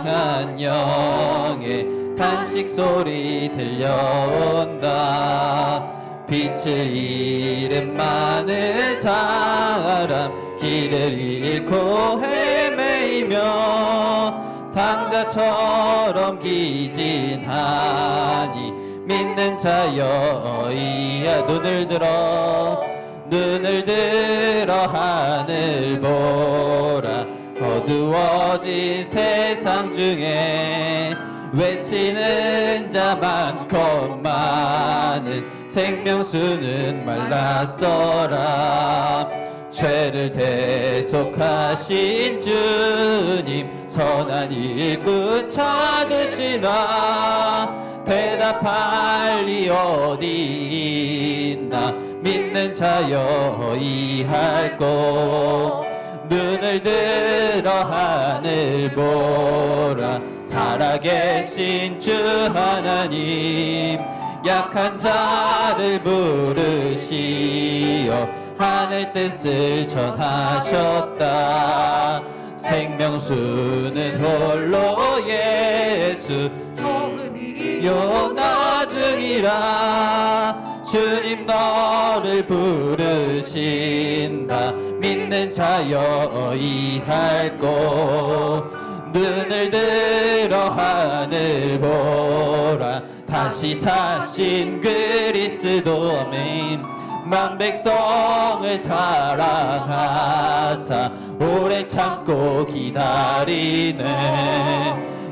한 영의 탄식 소리 들려온다. 빛을 잃은 많은 사람 길을 잃고 헤매이며 당자처럼 기진하니 믿는 자여 이야 눈을 들어 하늘 보라. 어두워진 세상 중에 외치는 자 많고 많은 생명수는 말랐어라. 죄를 대속하신 주님 선한 일꾼 찾으시나. 대답할 리 어디 있나. 믿는 자여 이할 곳 눈을 들어 하늘 보라. 살아계신 주 하나님 약한 자를 부르시어 하늘 뜻을 전하셨다. 생명수는 홀로 예수 처음이요 나중이라. 주님 너를 부르신다. 믿는 자여 이할 곳 눈을 들어 하늘 보라. 다시 사신 그리스도 아멘. 만 백성을 사랑하사 오래 참고 기다리네.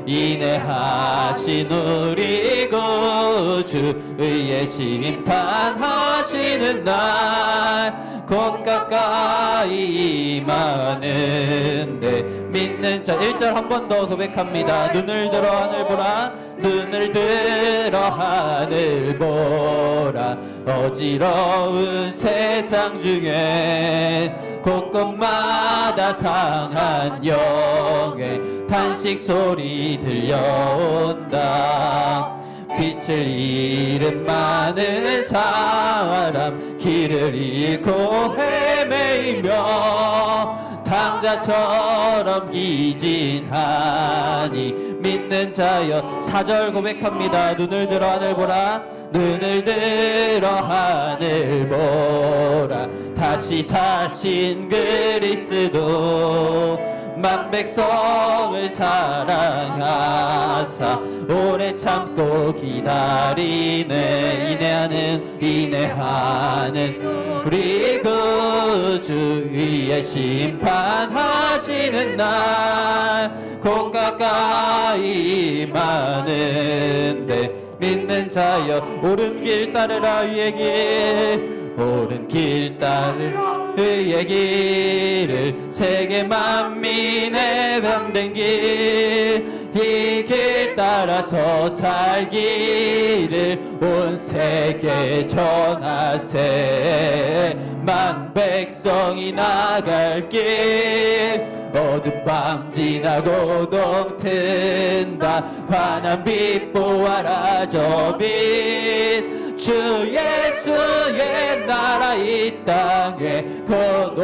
인내하신 우리 구주 의의 심판하시는 날 곧 가까이 임하는데. 믿는 자 1절 한 번 더 고백합니다. 눈을 들어 하늘 보라. 눈을 들어 하늘 보라. 어지러운 세상 중에 곳곳마다 상한 영의 탄식 소리 들려온다. 빛을 잃은 많은 사람 길을 잃고 헤매이며 당자처럼 기진하니 믿는 자여 4절 고백합니다. 눈을 들어 하늘 보라. 눈을 들어 하늘 보라. 다시 사신 그리스도 만 백성을 사랑하사 오래 참고 기다리네. 인내하는 우리 구주 위에 심판하시는 날 곧 가까이 임하는데. 믿는 자여 오른 길 따르라. 의의 길 오른 길 따르라. 의의 길을 세계 만민의 병든 길 이 길 따라서 살기를 온 세계에 전하세. 만 백성이 나갈 길 어두운 밤 지나고 동튼다. 환한 빛 보아라 저 빛. 주 예수의 나라 이 땅에 곧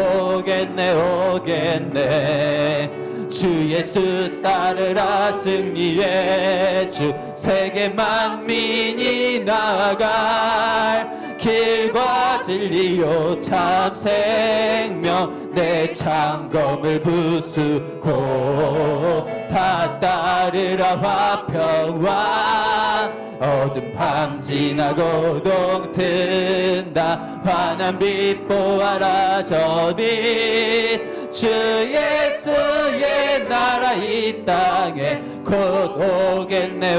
오겠네. 주 예수 따르라. 승리의 주 세계 만민이 나갈 길과 진리요 참 생명 내 창검을 부수고 다 따르라. 화평과 어두운 밤 지나고 동튼다. 환한 빛 보아라 저 빛. 주 예수의 나라 이 땅에 곧 오겠네.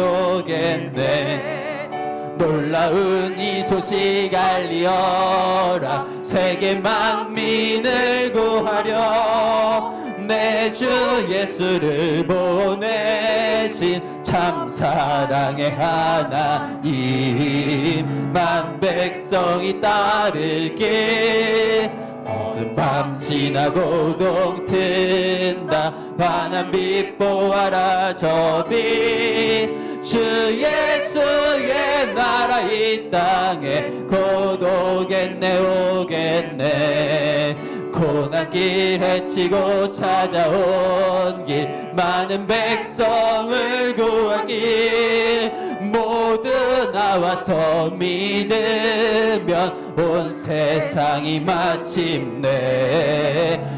놀라운 이 소식 알리어라. 세계 만민을 구하려 내 주 예수를 보내신 참 사랑의 하나님. 만 백성이 따를 길 어두운 밤 지나고 동튼다. 환한 빛 보아라 저 빛. 주 예수의 나라 이 땅에 곧 오겠네. 곧 고난길 헤치고 찾아온 길 많은 백성을 구할 길 모두 나와서 믿으면 온 세상이 마침내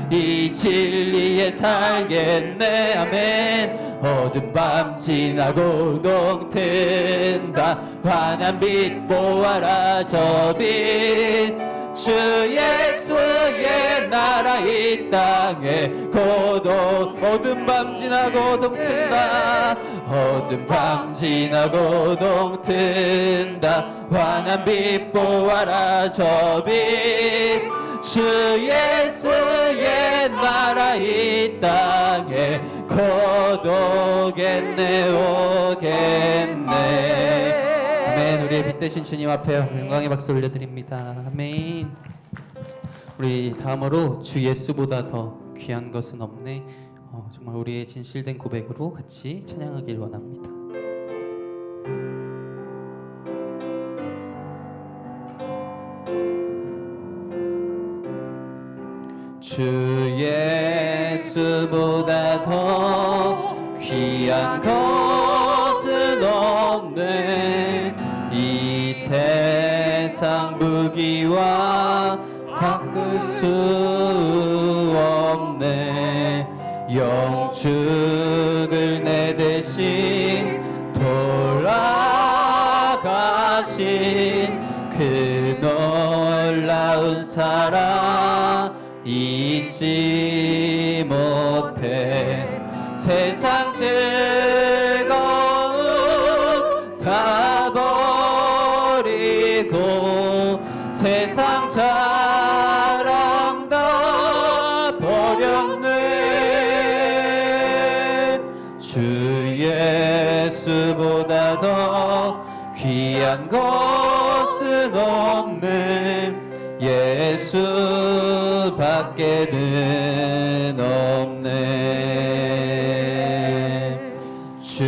이 진리에 살겠네. 아멘. 어두운 밤 지나고 동튼다 환한 빛 보아라 저 빛 주 예수의 나라 이 땅에 고독 어두운 밤 지나고 동튼다 어두운 밤 지나고 동튼다 환한 빛 보아라 저 빛 주 예수의 나라 이 땅에 고독겠네 오겠네. 아멘. 우리의 빛 되신 주님 앞에 영광의 박수 올려드립니다. 아멘. 우리 다음으로 주 예수보다 더 귀한 것은 없네. 정말 우리의 진실된 고백으로 같이 찬양하길 원합니다. 주 예수보다 더 귀한 것은 없네. 이 세상 무기와 바꿀 수 없네. 영축을 내 대신 돌아가신 그 놀라운 사랑 잊지 못해. 세상 즐거움 다 버리고 세상 자랑 다 버렸네. 주 예수보다 더 귀한 것은 없네. 예수밖에는 없네. 주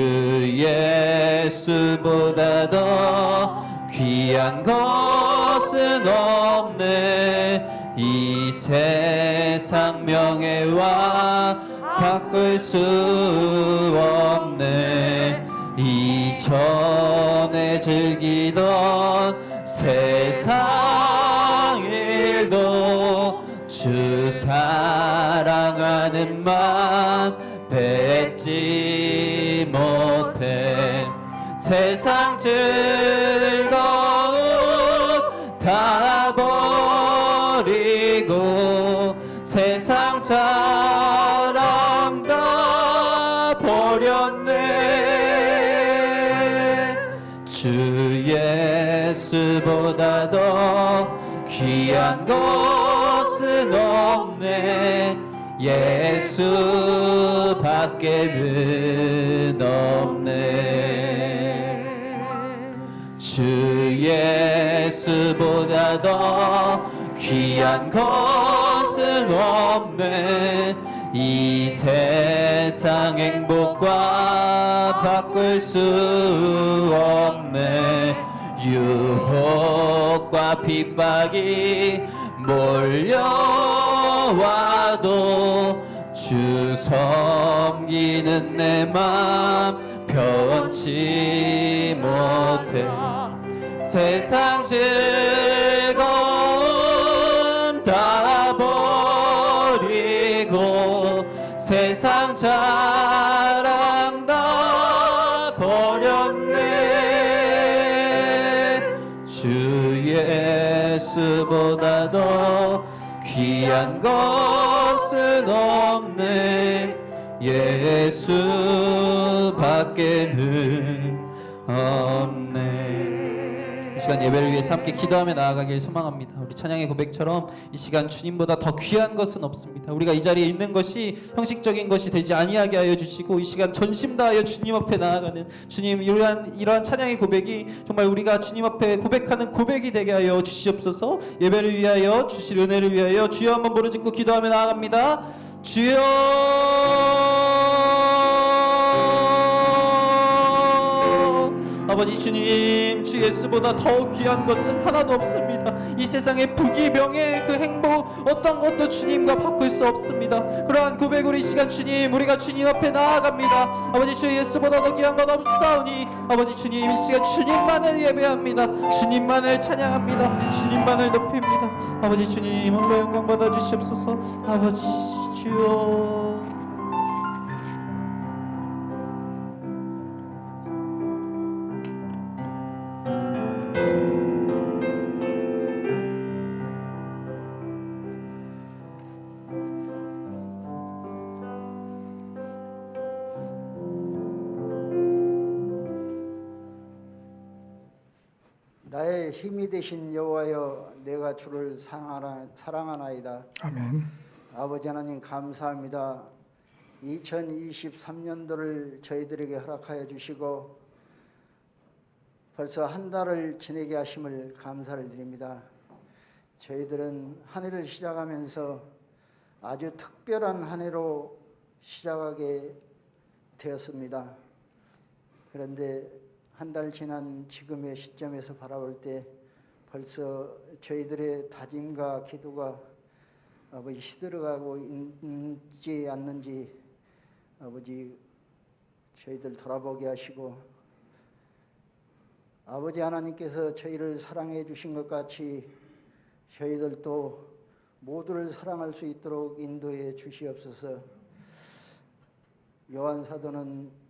예수보다 더 귀한 것은 없네. 이 세상 명예와 바꿀 수 없네. 이전에 즐기던 세상 일도 주 사랑하는 마음 뱉지 못해. 세상 즐거움 다 버리고 세상 자랑 다 버렸네. 주 예수보다 더 귀한 것은 없네. 예수밖에는 없네. 주 예수보다 더 귀한 것은 없네. 이 세상 행복과 바꿀 수 없네. 유혹과 핍박이 몰려와도 주 섬기는 내 맘 변치 못해. 세상 즐거움 다 버리고 세상 자랑 다 버렸네. 주 예수보다 더 귀한 것은 없네. 예수밖에는 없네. 이 시간 예배를 위해서 함께 기도하며 나아가길 소망합니다. 우리 찬양의 고백처럼 이 시간 주님보다 더 귀한 것은 없습니다. 우리가 이 자리에 있는 것이 형식적인 것이 되지 아니하게 하여 주시고 이 시간 전심 다하여 주님 앞에 나아가는 주님, 이러한 찬양의 고백이 정말 우리가 주님 앞에 고백하는 고백이 되게 하여 주시옵소서. 예배를 위하여 주실 은혜를 위하여 주여 한번 부르짖고 기도하며 나아갑니다. 주여 아버지 주님, 주 예수보다 더 귀한 것은 하나도 없습니다. 이 세상의 부귀 명예 그 행복 어떤 것도 주님과 바꿀 수 없습니다. 그러한 고백으로 이 시간 주님, 우리가 주님 앞에 나아갑니다. 아버지 주 예수보다 더 귀한 것 없사오니 아버지 주님, 이 시간 주님만을 예배합니다. 주님만을 찬양합니다. 주님만을 높입니다. 아버지 주님, 홀로 영광 받아 주시옵소서. 아버지 주여. 나의 힘이 되신 여호와여, 내가 주를 사랑하나이다. 아멘. 아버지 하나님 감사합니다. 2023년도를 저희들에게 허락하여 주시고 벌써 한 달을 지내게 하심을 감사를 드립니다. 저희들은 한 해를 시작하면서 아주 특별한 한 해로 시작하게 되었습니다. 그런데 한 달 지난 지금의 시점에서 바라볼 때 벌써 저희들의 다짐과 기도가 아버지 시들어가고 있지 않는지 아버지 저희들 돌아보게 하시고, 아버지 하나님께서 저희를 사랑해 주신 것 같이 저희들도 모두를 사랑할 수 있도록 인도해 주시옵소서. 요한 사도는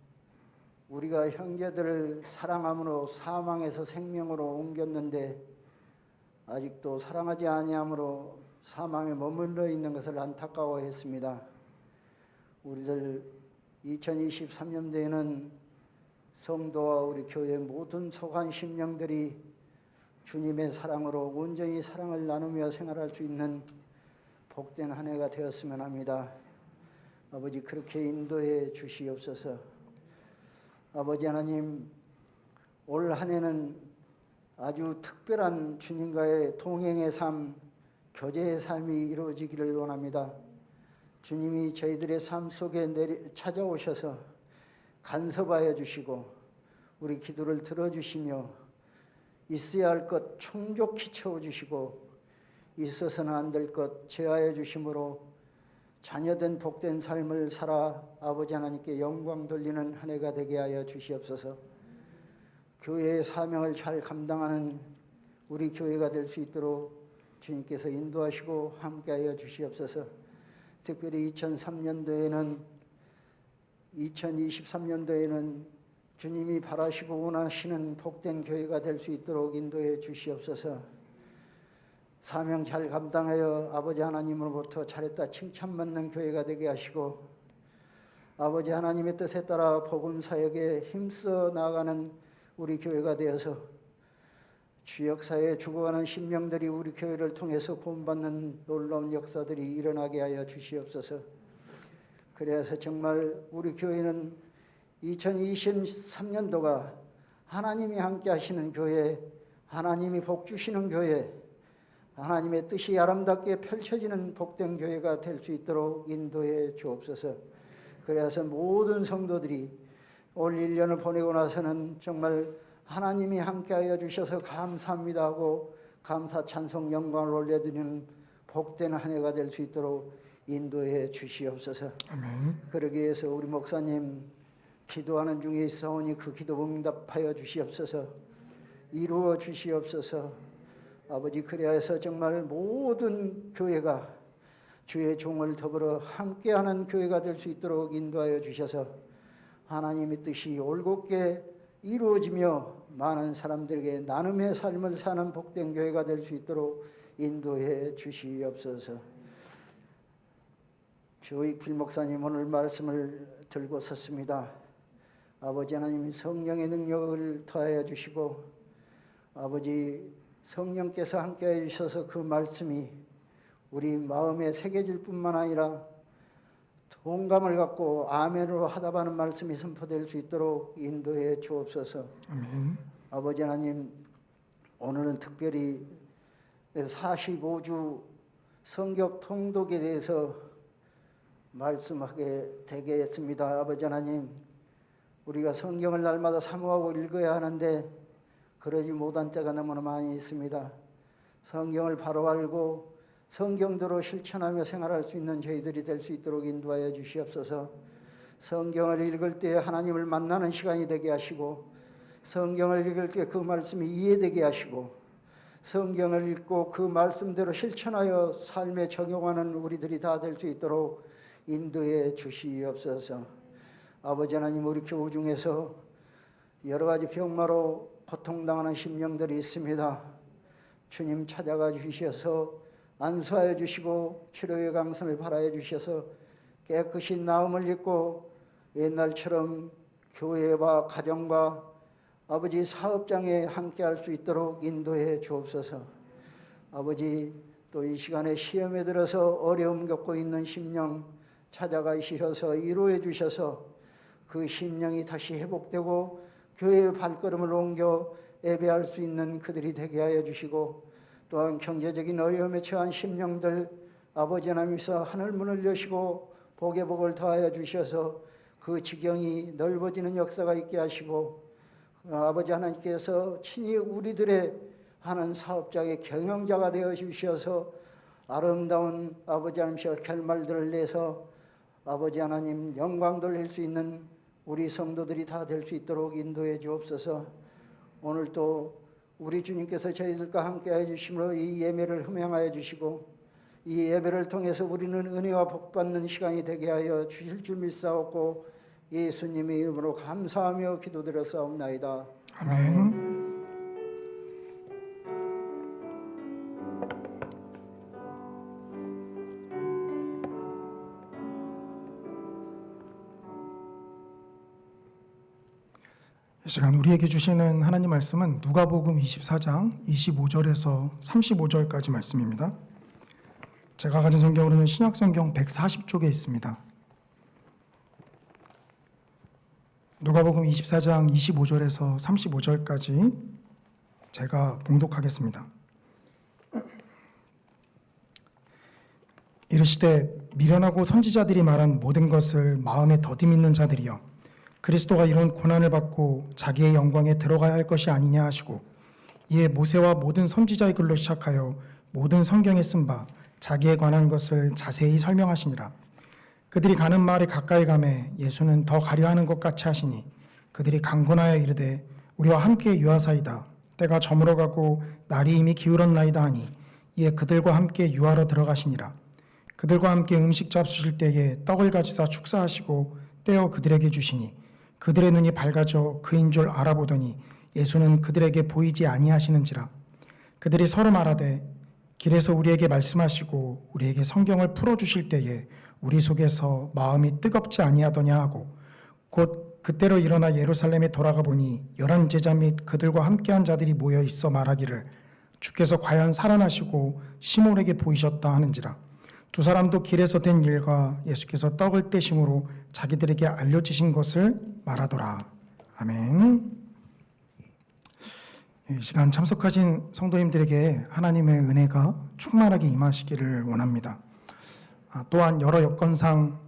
우리가 형제들을 사랑함으로 사망에서 생명으로 옮겼는데 아직도 사랑하지 아니함으로 사망에 머물러 있는 것을 안타까워했습니다. 우리들 2023년도에는 성도와 우리 교회 모든 속한 심령들이 주님의 사랑으로 온전히 사랑을 나누며 생활할 수 있는 복된 한 해가 되었으면 합니다. 아버지 그렇게 인도해 주시옵소서. 아버지 하나님, 올 한 해는 아주 특별한 주님과의 동행의 삶, 교제의 삶이 이루어지기를 원합니다. 주님이 저희들의 삶 속에 찾아오셔서 간섭하여 주시고 우리 기도를 들어주시며 있어야 할 것 충족히 채워주시고 있어서는 안 될 것 제하여 주심으로 자녀된 복된 삶을 살아 아버지 하나님께 영광 돌리는 한 해가 되게 하여 주시옵소서. 교회의 사명을 잘 감당하는 우리 교회가 될 수 있도록 주님께서 인도하시고 함께하여 주시옵소서. 특별히 2023년도에는 주님이 바라시고 원하시는 복된 교회가 될 수 있도록 인도해 주시옵소서. 사명 잘 감당하여 아버지 하나님으로부터 잘했다 칭찬받는 교회가 되게 하시고 아버지 하나님의 뜻에 따라 복음 사역에 힘써 나아가는 우리 교회가 되어서 주 역사에 죽어가는 심령들이 우리 교회를 통해서 구원받는 놀라운 역사들이 일어나게 하여 주시옵소서. 그래서 정말 우리 교회는 2023년도가 하나님이 함께 하시는 교회, 하나님이 복 주시는 교회, 하나님의 뜻이 아름답게 펼쳐지는 복된 교회가 될 수 있도록 인도해 주옵소서. 그래서 모든 성도들이 올 1년을 보내고 나서는 정말 하나님이 함께하여 주셔서 감사합니다 하고 감사 찬송 영광을 올려드리는 복된 한 해가 될 수 있도록 인도해 주시옵소서. 아멘. 그러기 위해서 우리 목사님 기도하는 중에 있사오니 그 기도 응답하여 주시옵소서. 이루어 주시옵소서. 아버지 그리하여서 정말 모든 교회가 주의 종을 더불어 함께하는 교회가 될 수 있도록 인도하여 주셔서 하나님의 뜻이 올곧게 이루어지며 많은 사람들에게 나눔의 삶을 사는 복된 교회가 될 수 있도록 인도해 주시옵소서. 조익필 목사님 오늘 말씀을 들고 섰습니다. 아버지 하나님 성령의 능력을 더하여 주시고 아버지 성령께서 함께해 주셔서 그 말씀이 우리 마음에 새겨질 뿐만 아니라 동감을 갖고 아멘으로 하답하는 말씀이 선포될 수 있도록 인도해 주옵소서. 아멘. 아버지 하나님, 오늘은 특별히 45주 성격 통독에 대해서 말씀하게 되겠습니다. 아버지 하나님, 우리가 성경을 날마다 사모하고 읽어야 하는데 그러지 못한 때가 너무나 많이 있습니다. 성경을 바로 알고 성경대로 실천하며 생활할 수 있는 저희들이 될 수 있도록 인도하여 주시옵소서. 성경을 읽을 때 하나님을 만나는 시간이 되게 하시고, 성경을 읽을 때 그 말씀이 이해되게 하시고, 성경을 읽고 그 말씀대로 실천하여 삶에 적용하는 우리들이 다 될 수 있도록 인도해 주시옵소서. 아버지 하나님, 우리 교우 중에서 여러 가지 병마로 고통당하는 심령들이 있습니다. 주님 찾아가 주셔서 안수하여 주시고 치료의 강선을 발하여 주셔서 깨끗이 나음을 입고 옛날처럼 교회와 가정과 아버지 사업장에 함께할 수 있도록 인도해 주옵소서. 아버지, 또 이 시간에 시험에 들어서 어려움 겪고 있는 심령 찾아가 주셔서 위로해 주셔서 그 심령이 다시 회복되고 교회의 발걸음을 옮겨 예배할 수 있는 그들이 되게 하여 주시고, 또한 경제적인 어려움에 처한 심령들 아버지 하나님께서 하늘문을 여시고 복의 복을 더하여 주셔서 그 지경이 넓어지는 역사가 있게 하시고, 아버지 하나님께서 친히 우리들의 하는 사업장의 경영자가 되어 주셔서 아름다운 아버지 하나님께서 결말들을 내서 아버지 하나님 영광 돌릴 수 있는 우리 성도들이 다 될 수 있도록 인도해 주옵소서. 오늘 또 우리 주님께서 저희들과 함께 해주심으로 이 예배를 흠양하여 주시고, 이 예배를 통해서 우리는 은혜와 복 받는 시간이 되게 하여 주실 줄 믿사옵고 예수님의 이름으로 감사하며 기도드렸사옵나이다. 아멘. 이 시간 우리에게 주시는 하나님 말씀은 누가복음 24장 25절에서 35절까지 말씀입니다. 제가 가진 성경으로는 신약성경 140쪽에 있습니다. 누가복음 24장 25절에서 35절까지 제가 봉독하겠습니다. 이르시되 미련하고 선지자들이 말한 모든 것을 마음에 더디 믿는 자들이여, 그리스도가 이런 고난을 받고 자기의 영광에 들어가야 할 것이 아니냐 하시고, 이에 모세와 모든 선지자의 글로 시작하여 모든 성경에 쓴 바 자기에 관한 것을 자세히 설명하시니라. 그들이 가는 마을에 가까이 가매 예수는 더 가려 하는 것 같이 하시니, 그들이 강권하여 이르되 우리와 함께 유하사이다. 때가 저물어가고 날이 이미 기울었나이다 하니, 이에 그들과 함께 유하러 들어가시니라. 그들과 함께 음식 잡수실 때에 떡을 가지사 축사하시고 떼어 그들에게 주시니, 그들의 눈이 밝아져 그인 줄 알아보더니 예수는 그들에게 보이지 아니하시는지라. 그들이 서로 말하되 길에서 우리에게 말씀하시고 우리에게 성경을 풀어주실 때에 우리 속에서 마음이 뜨겁지 아니하더냐 하고, 곧 그때로 일어나 예루살렘에 돌아가 보니 11 제자 및 그들과 함께한 자들이 모여 있어 말하기를 주께서 과연 살아나시고 시몬에게 보이셨다 하는지라. 두 사람도 길에서 된 일과 예수께서 떡을 떼심으로 자기들에게 알려주신 것을 말하더라. 아멘. 이 시간 참석하신 성도님들에게 하나님의 은혜가 충만하게 임하시기를 원합니다. 또한 여러 여건상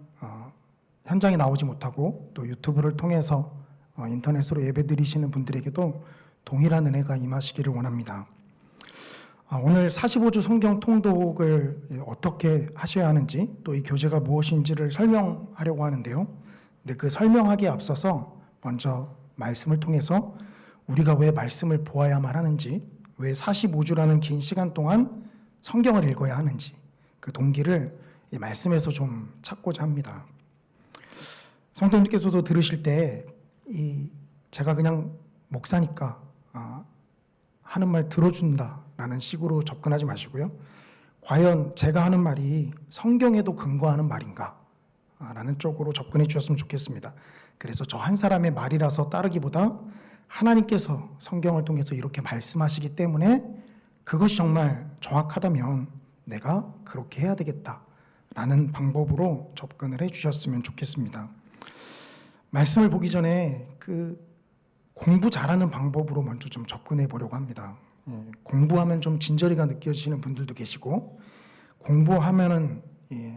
현장에 나오지 못하고 또 유튜브를 통해서 인터넷으로 예배드리시는 분들에게도 동일한 은혜가 임하시기를 원합니다. 오늘 45주 성경 통독을 어떻게 하셔야 하는지, 또 이 교재가 무엇인지를 설명하려고 하는데요. 근데 그 설명하기에 앞서서 먼저 말씀을 통해서 우리가 왜 말씀을 보아야만 하는지, 왜 45주라는 긴 시간 동안 성경을 읽어야 하는지, 그 동기를 이 말씀에서 좀 찾고자 합니다. 성도님께서도 들으실 때 제가 그냥 목사니까 하는 말 들어준다라는 식으로 접근하지 마시고요. 과연 제가 하는 말이 성경에도 근거하는 말인가? 라는 쪽으로 접근해 주셨으면 좋겠습니다. 그래서 저 한 사람의 말이라서 따르기보다 하나님께서 성경을 통해서 이렇게 말씀하시기 때문에 그것이 정말 정확하다면 내가 그렇게 해야 되겠다라는 방법으로 접근을 해 주셨으면 좋겠습니다. 말씀을 보기 전에 그 공부 잘하는 방법으로 먼저 좀 접근해 보려고 합니다. 공부하면 좀 진저리가 느껴지시는 분들도 계시고, 공부하면은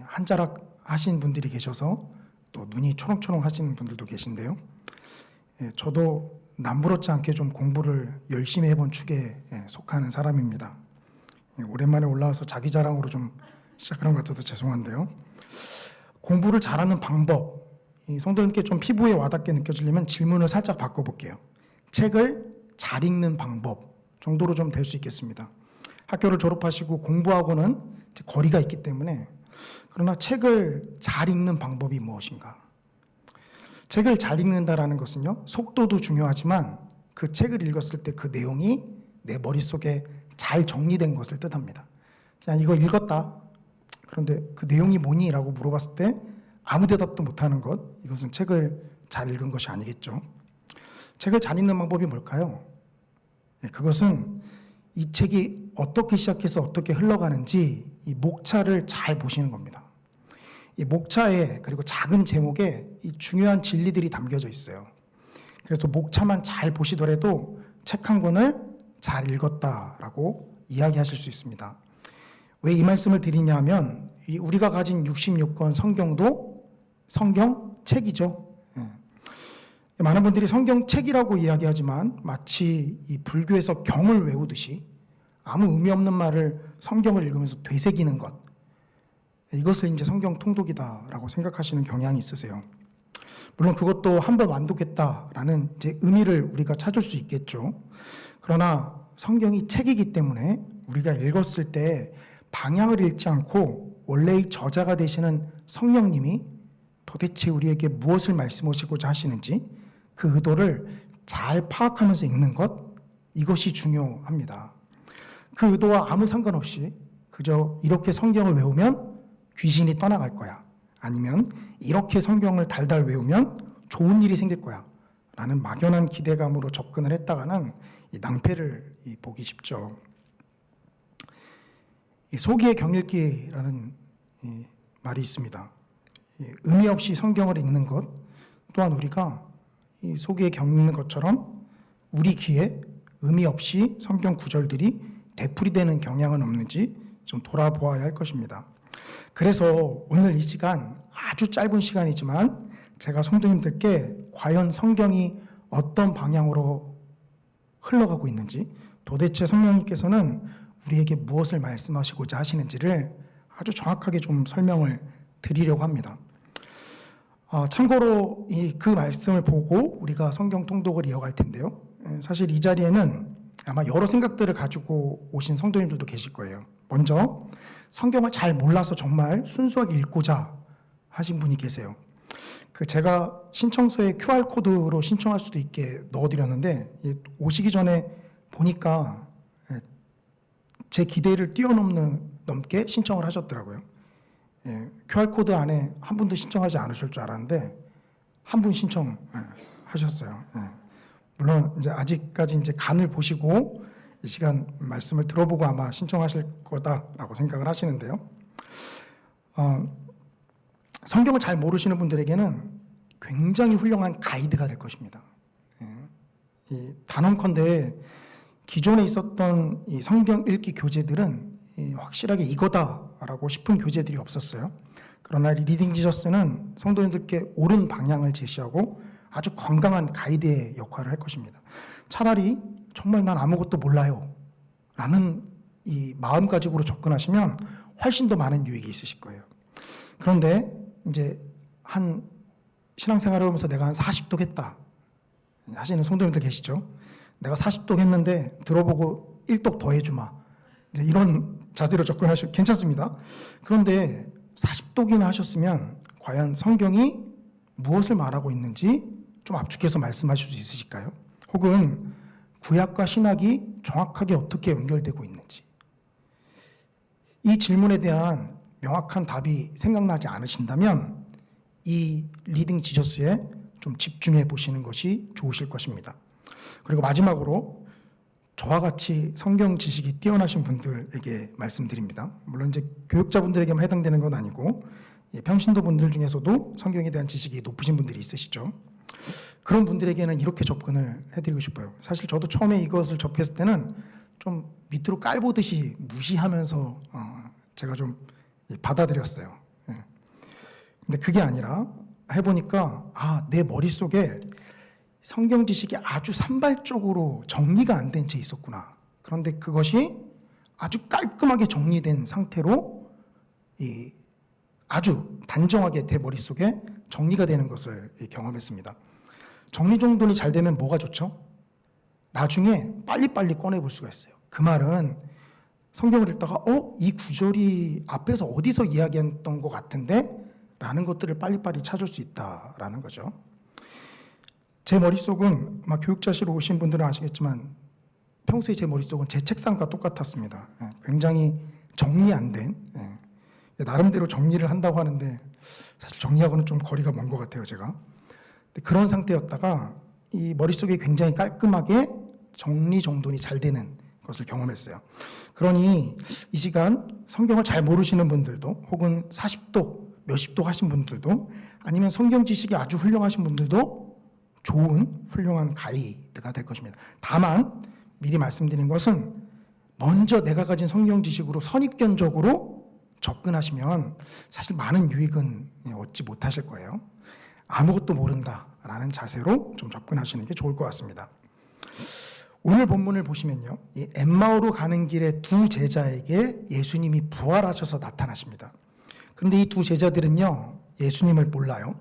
한자락 하신 분들이 계셔서 또 눈이 초롱초롱 하시는 분들도 계신데요. 저도 남부럽지 않게 좀 공부를 열심히 해본 축에 속하는 사람입니다. 오랜만에 올라와서 자기 자랑으로 좀 시작하는 것 같아서 죄송한데요. 공부를 잘하는 방법, 이 성도님께 좀 피부에 와닿게 느껴지려면 질문을 살짝 바꿔볼게요. 책을 잘 읽는 방법 정도로 좀 될 수 있겠습니다. 학교를 졸업하시고 공부하고는 이제 거리가 있기 때문에, 그러나 책을 잘 읽는 방법이 무엇인가? 책을 잘 읽는다라는 것은요, 속도도 중요하지만 그 책을 읽었을 때 그 내용이 내 머릿속에 잘 정리된 것을 뜻합니다. 그냥 이거 읽었다. 그런데 그 내용이 뭐니? 라고 물어봤을 때 아무 대답도 못하는 것, 이것은 책을 잘 읽은 것이 아니겠죠. 책을 잘 읽는 방법이 뭘까요? 그것은 이 책이 어떻게 시작해서 어떻게 흘러가는지 이 목차를 잘 보시는 겁니다. 이 목차에, 그리고 작은 제목에 이 중요한 진리들이 담겨져 있어요. 그래서 목차만 잘 보시더라도 책 한 권을 잘 읽었다라고 이야기하실 수 있습니다. 왜 이 말씀을 드리냐면, 우리가 가진 66권 성경도 성경책이죠. 많은 분들이 성경책이라고 이야기하지만 마치 이 불교에서 경을 외우듯이 아무 의미 없는 말을 성경을 읽으면서 되새기는 것, 이것을 이제 성경 통독이다라고 생각하시는 경향이 있으세요. 물론 그것도 한번 완독했다라는 이제 의미를 우리가 찾을 수 있겠죠. 그러나 성경이 책이기 때문에 우리가 읽었을 때 방향을 잃지 않고 원래의 저자가 되시는 성령님이 도대체 우리에게 무엇을 말씀하시고자 하시는지 그 의도를 잘 파악하면서 읽는 것, 이것이 중요합니다. 그 의도와 아무 상관없이 그저 이렇게 성경을 외우면 귀신이 떠나갈 거야, 아니면 이렇게 성경을 달달 외우면 좋은 일이 생길 거야 라는 막연한 기대감으로 접근을 했다가는 이 낭패를 보기 쉽죠. 이 소기의 경읽기라는 말이 있습니다. 의미 없이 성경을 읽는 것 또한 우리가 이 소기의 경읽는 것처럼 우리 귀에 의미 없이 성경 구절들이 되풀이되는 경향은 없는지 좀 돌아보아야 할 것입니다. 그래서 오늘 이 시간, 아주 짧은 시간이지만 제가 성도님들께 과연 성경이 어떤 방향으로 흘러가고 있는지, 도대체 성령님께서는 우리에게 무엇을 말씀하시고자 하시는지를 아주 정확하게 좀 설명을 드리려고 합니다. 참고로 그 말씀을 보고 우리가 성경 통독을 이어갈 텐데요. 사실 이 자리에는 아마 여러 생각들을 가지고 오신 성도님들도 계실 거예요. 먼저 성경을 잘 몰라서 정말 순수하게 읽고자 하신 분이 계세요. 제가 신청서에 QR코드로 신청할 수도 있게 넣어드렸는데 오시기 전에 보니까 제 기대를 뛰어넘게 신청을 하셨더라고요. QR코드 안에 한 분도 신청하지 않으실 줄 알았는데 한 분 신청하셨어요. 물론 이제 아직까지 이제 간을 보시고 이 시간 말씀을 들어보고 아마 신청하실 거다라고 생각을 하시는데요. 성경을 잘 모르시는 분들에게는 굉장히 훌륭한 가이드가 될 것입니다. 이 단언컨대 기존에 있었던 이 성경 읽기 교재들은 확실하게 이거다라고 싶은 교재들이 없었어요. 그러나 리딩 지저스는 성도님들께 옳은 방향을 제시하고 아주 건강한 가이드의 역할을 할 것입니다. 차라리 정말 난 아무것도 몰라요 라는 이 마음가짐으로 접근하시면 훨씬 더 많은 유익이 있으실 거예요. 그런데 이제 한 신앙생활을 하면서 내가 한 40독 했다 하시는 성도님들 계시죠? 내가 40독 했는데 들어보고 1독 더 해주마, 이런 자세로 접근하시면 괜찮습니다. 그런데 40독이나 하셨으면 과연 성경이 무엇을 말하고 있는지 좀 압축해서 말씀하실 수 있으실까요? 혹은 구약과 신약이 정확하게 어떻게 연결되고 있는지, 이 질문에 대한 명확한 답이 생각나지 않으신다면 이 리딩 지저스에 좀 집중해 보시는 것이 좋으실 것입니다. 그리고 마지막으로 저와 같이 성경 지식이 뛰어나신 분들에게 말씀드립니다. 물론 이제 교육자분들에게만 해당되는 건 아니고 평신도 분들 중에서도 성경에 대한 지식이 높으신 분들이 있으시죠. 그런 분들에게는 이렇게 접근을 해드리고 싶어요. 사실 저도 처음에 이것을 접했을 때는 좀 밑으로 깔보듯이 무시하면서 제가 좀 받아들였어요. 근데 그게 아니라 해보니까 내 머릿속에 성경 지식이 아주 산발적으로 정리가 안 된 채 있었구나. 그런데 그것이 아주 깔끔하게 정리된 상태로 아주 단정하게 내 머릿속에 정리가 되는 것을 경험했습니다. 정리정돈이 잘 되면 뭐가 좋죠? 나중에 빨리빨리 꺼내볼 수가 있어요. 그 말은 성경을 읽다가 이 구절이 앞에서 어디서 이야기했던 것 같은데? 라는 것들을 빨리빨리 찾을 수 있다라는 거죠. 제 머릿속은 아마 교육자실로 오신 분들은 아시겠지만 평소에 제 머릿속은 제 책상과 똑같았습니다. 굉장히 정리 안 된, 나름대로 정리를 한다고 하는데 사실 정리하고는 좀 거리가 먼 것 같아요, 제가. 그런 상태였다가 이 머릿속이 굉장히 깔끔하게 정리정돈이 잘 되는 것을 경험했어요. 그러니 이 시간 성경을 잘 모르시는 분들도 혹은 40도, 몇십도 하신 분들도 아니면 성경 지식이 아주 훌륭하신 분들도 좋은 훌륭한 가이드가 될 것입니다. 다만 미리 말씀드린 것은 먼저 내가 가진 성경 지식으로 선입견적으로 접근하시면 사실 많은 유익은 얻지 못하실 거예요. 아무것도 모른다라는 자세로 좀 접근하시는 게 좋을 것 같습니다. 오늘 본문을 보시면요, 이 엠마오로 가는 길에 두 제자에게 예수님이 부활하셔서 나타나십니다. 그런데 이 두 제자들은요, 예수님을 몰라요.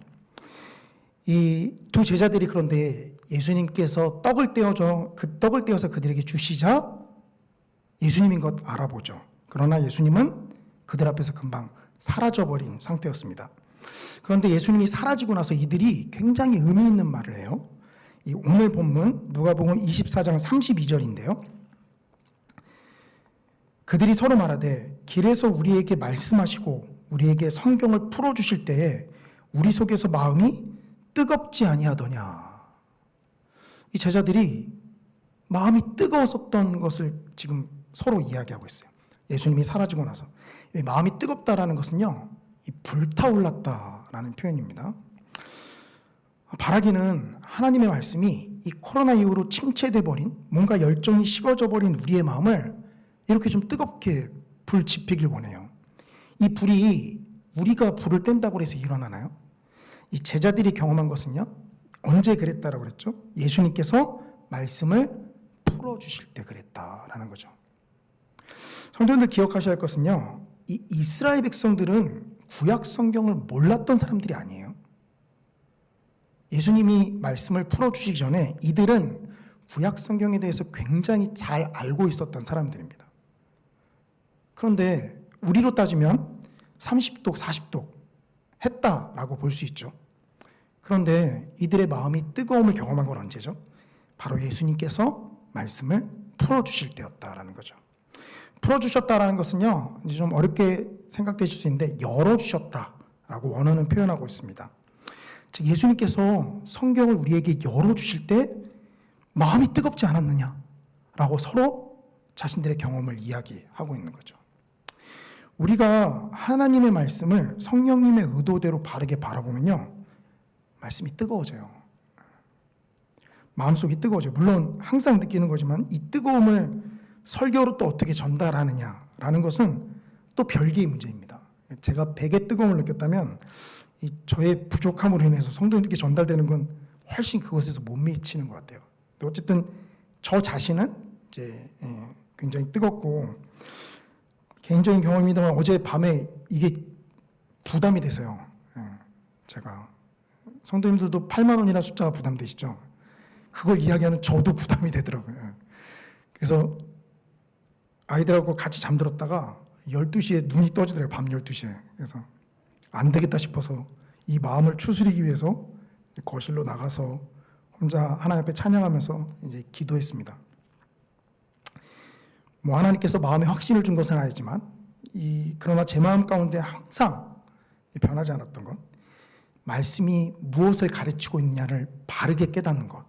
이 두 제자들이 그런데 예수님께서 떡을 떼어서 그들에게 주시자 예수님인 것 알아보죠. 그러나 예수님은 그들 앞에서 금방 사라져버린 상태였습니다. 그런데 예수님이 사라지고 나서 이들이 굉장히 의미 있는 말을 해요. 이 오늘 본문 누가복음 24장 32절인데요. 그들이 서로 말하되 길에서 우리에게 말씀하시고 우리에게 성경을 풀어주실 때에 우리 속에서 마음이 뜨겁지 아니하더냐. 이 제자들이 마음이 뜨거웠었던 것을 지금 서로 이야기하고 있어요. 예수님이 사라지고 나서 마음이 뜨겁다라는 것은요, 이 불타올랐다라는 표현입니다. 바라기는 하나님의 말씀이 이 코로나 이후로 침체돼 버린, 뭔가 열정이 식어져 버린 우리의 마음을 이렇게 좀 뜨겁게 불 지피길 원해요. 이 불이 우리가 불을 뗀다고 해서 일어나나요? 이 제자들이 경험한 것은요, 언제 그랬다라고 그랬죠? 예수님께서 말씀을 풀어주실 때 그랬다라는 거죠. 성도님들 기억하셔야 할 것은요, 이 이스라엘 백성들은 구약 성경을 몰랐던 사람들이 아니에요. 예수님이 말씀을 풀어주시기 전에 이들은 구약 성경에 대해서 굉장히 잘 알고 있었던 사람들입니다. 그런데 우리로 따지면 30독, 40독 했다라고 볼 수 있죠. 그런데 이들의 마음이 뜨거움을 경험한 건 언제죠? 바로 예수님께서 말씀을 풀어주실 때였다라는 거죠. 풀어주셨다라는 것은요, 이제 좀 어렵게 생각되실 수 있는데 열어주셨다라고 원어는 표현하고 있습니다. 즉 예수님께서 성경을 우리에게 열어주실 때 마음이 뜨겁지 않았느냐라고 서로 자신들의 경험을 이야기하고 있는 거죠. 우리가 하나님의 말씀을 성령님의 의도대로 바르게 바라보면요, 말씀이 뜨거워져요. 마음속이 뜨거워져요. 물론 항상 느끼는 거지만 이 뜨거움을 설교로 또 어떻게 전달하느냐라는 것은 또 별개의 문제입니다. 제가 100의 뜨거움을 느꼈다면 이 저의 부족함으로 인해서 성도님들께 전달되는 건 훨씬 그것에서 못 미치는 것 같아요. 어쨌든 저 자신은 이제 굉장히 뜨겁고 개인적인 경험입니다만 어제 밤에 이게 부담이 돼서요. 제가 성도님들도 8만 원이라는 숫자가 부담되시죠? 그걸 이야기하는 저도 부담이 되더라고요. 그래서 아이들하고 같이 잠들었다가 12시에 눈이 떠지더라고요. 밤 12시에. 그래서 안 되겠다 싶어서 이 마음을 추스리기 위해서 거실로 나가서 혼자 하나님 앞에 찬양하면서 이제 기도했습니다. 뭐 하나님께서 마음에 확신을 준 것은 아니지만 그러나 제 마음 가운데 항상 변하지 않았던 것, 말씀이 무엇을 가르치고 있냐를 바르게 깨닫는 것,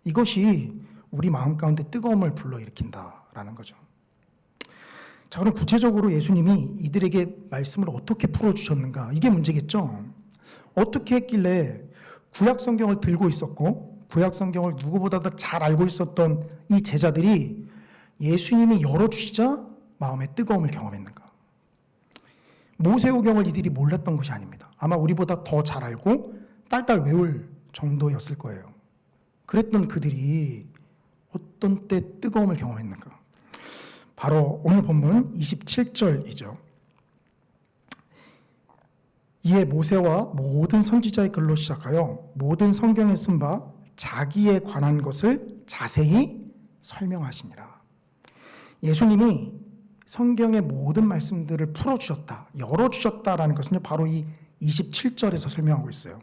이것이 우리 마음 가운데 뜨거움을 불러일으킨다라는 거죠. 자, 그럼 구체적으로 예수님이 이들에게 말씀을 어떻게 풀어주셨는가? 이게 문제겠죠. 어떻게 했길래 구약 성경을 들고 있었고 구약 성경을 누구보다 더 잘 알고 있었던 이 제자들이 예수님이 열어주시자 마음의 뜨거움을 경험했는가? 모세오경을 이들이 몰랐던 것이 아닙니다. 아마 우리보다 더 잘 알고 딸딸 외울 정도였을 거예요. 그랬던 그들이 어떤 때 뜨거움을 경험했는가? 바로 오늘 본문 27절이죠. 이에 모세와 모든 선지자의 글로 시작하여 모든 성경에 쓴 바 자기에 관한 것을 자세히 설명하시니라. 예수님이 성경의 모든 말씀들을 풀어주셨다, 열어주셨다라는 것은요, 바로 이 27절에서 설명하고 있어요.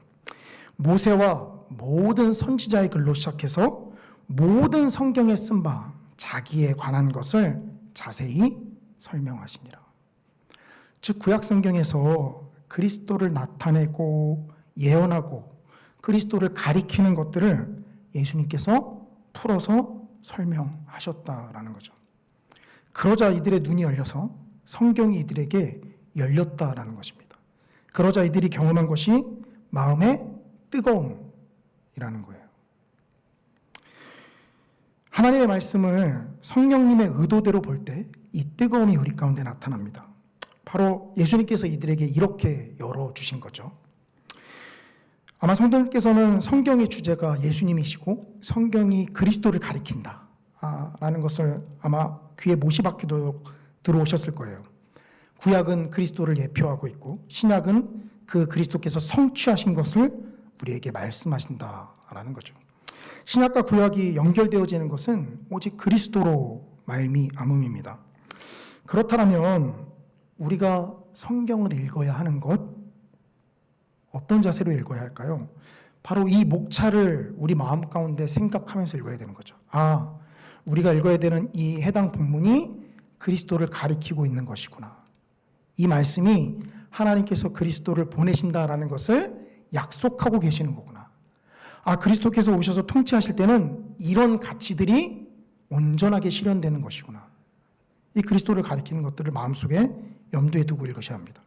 모세와 모든 선지자의 글로 시작해서 모든 성경에 쓴 바 자기에 관한 것을 자세히 설명하시니라. 즉 구약 성경에서 그리스도를 나타내고 예언하고 그리스도를 가리키는 것들을 예수님께서 풀어서 설명하셨다라는 거죠. 그러자 이들의 눈이 열려서 성경이 이들에게 열렸다라는 것입니다. 그러자 이들이 경험한 것이 마음의 뜨거움이라는 거예요. 하나님의 말씀을 성령님의 의도대로 볼 때 이 뜨거움이 우리 가운데 나타납니다. 바로 예수님께서 이들에게 이렇게 열어주신 거죠. 아마 성도님께서는 성경의 주제가 예수님이시고 성경이 그리스도를 가리킨다 라는 것을 아마 귀에 못이 박히도록 들어오셨을 거예요. 구약은 그리스도를 예표하고 있고 신약은 그 그리스도께서 성취하신 것을 우리에게 말씀하신다라는 거죠. 신약과 구약이 연결되어지는 것은 오직 그리스도로 말미암음입니다. 그렇다면 우리가 성경을 읽어야 하는 것, 어떤 자세로 읽어야 할까요? 바로 이 목차를 우리 마음 가운데 생각하면서 읽어야 되는 거죠. 우리가 읽어야 되는 이 해당 본문이 그리스도를 가리키고 있는 것이구나. 이 말씀이 하나님께서 그리스도를 보내신다라는 것을 약속하고 계시는 거구나. 그리스도께서 오셔서 통치하실 때는 이런 가치들이 온전하게 실현되는 것이구나. 이 그리스도를 가리키는 것들을 마음속에 염두에 두고 읽으셔야 합니다.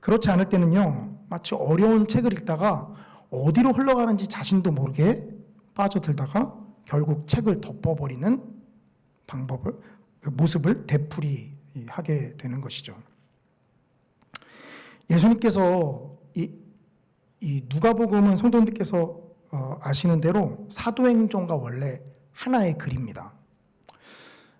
그렇지 않을 때는요, 마치 어려운 책을 읽다가 어디로 흘러가는지 자신도 모르게 빠져들다가 결국 책을 덮어버리는 그 모습을 되풀이하게 되는 것이죠. 예수님께서 이 누가복음은 성도님들께서 아시는 대로 사도행전과 원래 하나의 글입니다.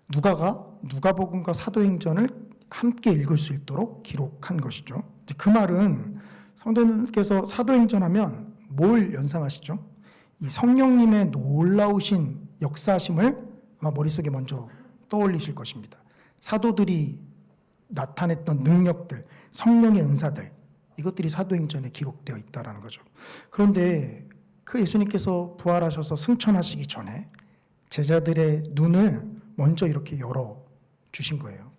누가복음과 사도행전을 함께 읽을 수 있도록 기록한 것이죠. 그 말은 성도님께서 사도행전 하면 뭘 연상하시죠? 이 성령님의 놀라우신 역사심을 아마 머릿속에 먼저 떠올리실 것입니다. 사도들이 나타냈던 능력들, 성령의 은사들, 이것들이 사도행전에 기록되어 있다는 거죠. 그런데 그 예수님께서 부활하셔서 승천하시기 전에 제자들의 눈을 먼저 이렇게 열어주신 거예요.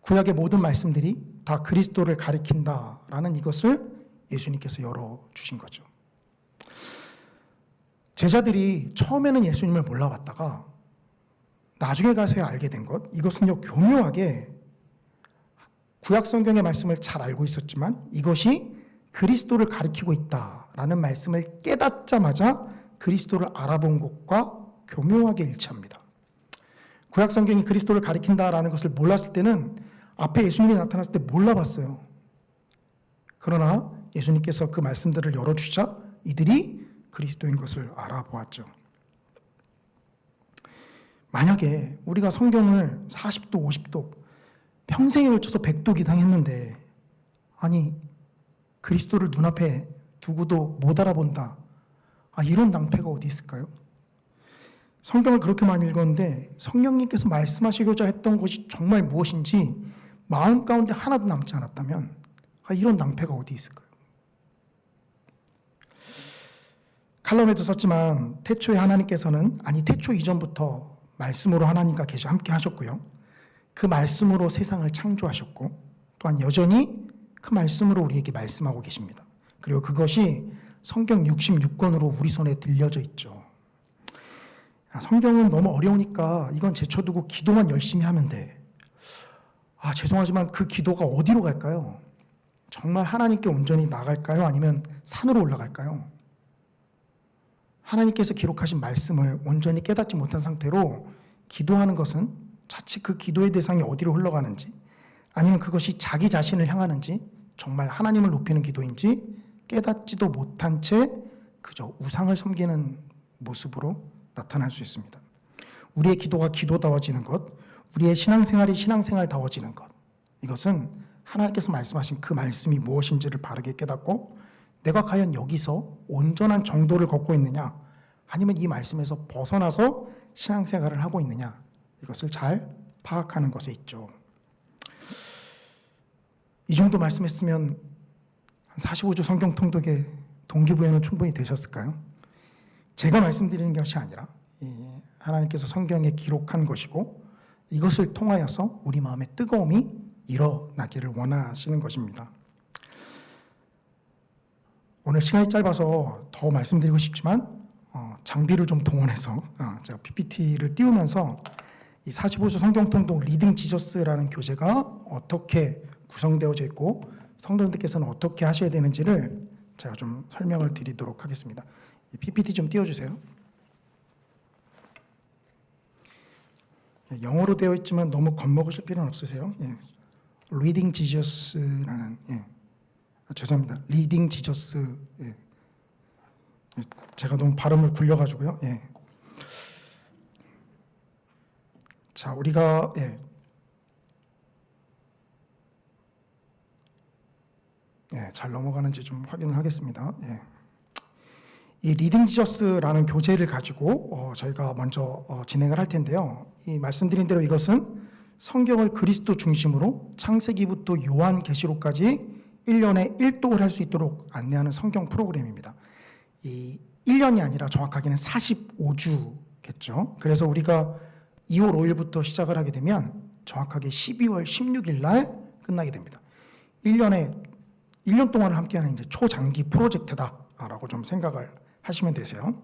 구약의 모든 말씀들이 다 그리스도를 가리킨다라는 이것을 예수님께서 열어주신 거죠. 제자들이 처음에는 예수님을 몰라봤다가 나중에 가서야 알게 된 것, 이것은요, 교묘하게 구약 성경의 말씀을 잘 알고 있었지만 이것이 그리스도를 가리키고 있다라는 말씀을 깨닫자마자 그리스도를 알아본 것과 교묘하게 일치합니다. 구약 성경이 그리스도를 가리킨다라는 것을 몰랐을 때는 앞에 예수님이 나타났을 때 몰라봤어요. 그러나 예수님께서 그 말씀들을 열어주자 이들이 그리스도인 것을 알아보았죠. 만약에 우리가 성경을 40도, 50도, 평생에 걸쳐서 100도 기당했는데 그리스도를 눈앞에 두고도 못 알아본다. 이런 낭패가 어디 있을까요? 성경을 그렇게 많이 읽었는데 성령님께서 말씀하시고자 했던 것이 정말 무엇인지 마음 가운데 하나도 남지 않았다면 이런 낭패가 어디 있을까요? 칼럼에도 썼지만 태초에 하나님께서는 태초 이전부터 말씀으로 하나님과 함께 하셨고요. 그 말씀으로 세상을 창조하셨고 또한 여전히 그 말씀으로 우리에게 말씀하고 계십니다. 그리고 그것이 성경 66권으로 우리 손에 들려져 있죠. 성경은 너무 어려우니까 이건 제쳐두고 기도만 열심히 하면 돼. 죄송하지만 그 기도가 어디로 갈까요? 정말 하나님께 온전히 나갈까요? 아니면 산으로 올라갈까요? 하나님께서 기록하신 말씀을 온전히 깨닫지 못한 상태로 기도하는 것은 자칫 그 기도의 대상이 어디로 흘러가는지 아니면 그것이 자기 자신을 향하는지 정말 하나님을 높이는 기도인지 깨닫지도 못한 채 그저 우상을 섬기는 모습으로 나타날 수 있습니다. 우리의 기도가 기도다워지는 것, 우리의 신앙생활이 신앙생활다워지는 것, 이것은 하나님께서 말씀하신 그 말씀이 무엇인지를 바르게 깨닫고 내가 과연 여기서 온전한 정도를 걷고 있느냐, 아니면 이 말씀에서 벗어나서 신앙생활을 하고 있느냐, 이것을 잘 파악하는 것에 있죠. 이 정도 말씀했으면 한 45주 성경 통독의 동기부여는 충분히 되셨을까요? 제가 말씀드리는 것이 아니라 하나님께서 성경에 기록한 것이고 이것을 통하여서 우리 마음의 뜨거움이 일어나기를 원하시는 것입니다. 오늘 시간이 짧아서 더 말씀드리고 싶지만 장비를 좀 동원해서 제가 PPT를 띄우면서 이 45주 성경 통독 리딩 지저스라는 교재가 어떻게 구성되어져 있고 성도님들께서는 어떻게 하셔야 되는지를 제가 좀 설명을 드리도록 하겠습니다. 이 PPT 좀 띄워주세요. 영어로 되어 있지만 너무 겁먹으실 필요는 없으세요. 리딩 지저스라는 죄송합니다. 리딩 지저스. 제가 너무 발음을 굴려가지고요. 자, 우리가 잘 넘어가는지 좀 확인을 하겠습니다. 이 리딩 지저스라는 교재를 가지고 저희가 먼저 진행을 할 텐데요. 이 말씀드린 대로 이것은 성경을 그리스도 중심으로 창세기부터 요한계시록까지 1년에 1독을 할 수 있도록 안내하는 성경 프로그램입니다. 이 1년이 아니라 정확하게는 45주겠죠. 그래서 우리가 2월 5일부터 시작을 하게 되면 정확하게 12월 16일 날 끝나게 됩니다. 1년 동안을 함께하는 이제 초장기 프로젝트다라고 좀 생각을 하시면 되세요.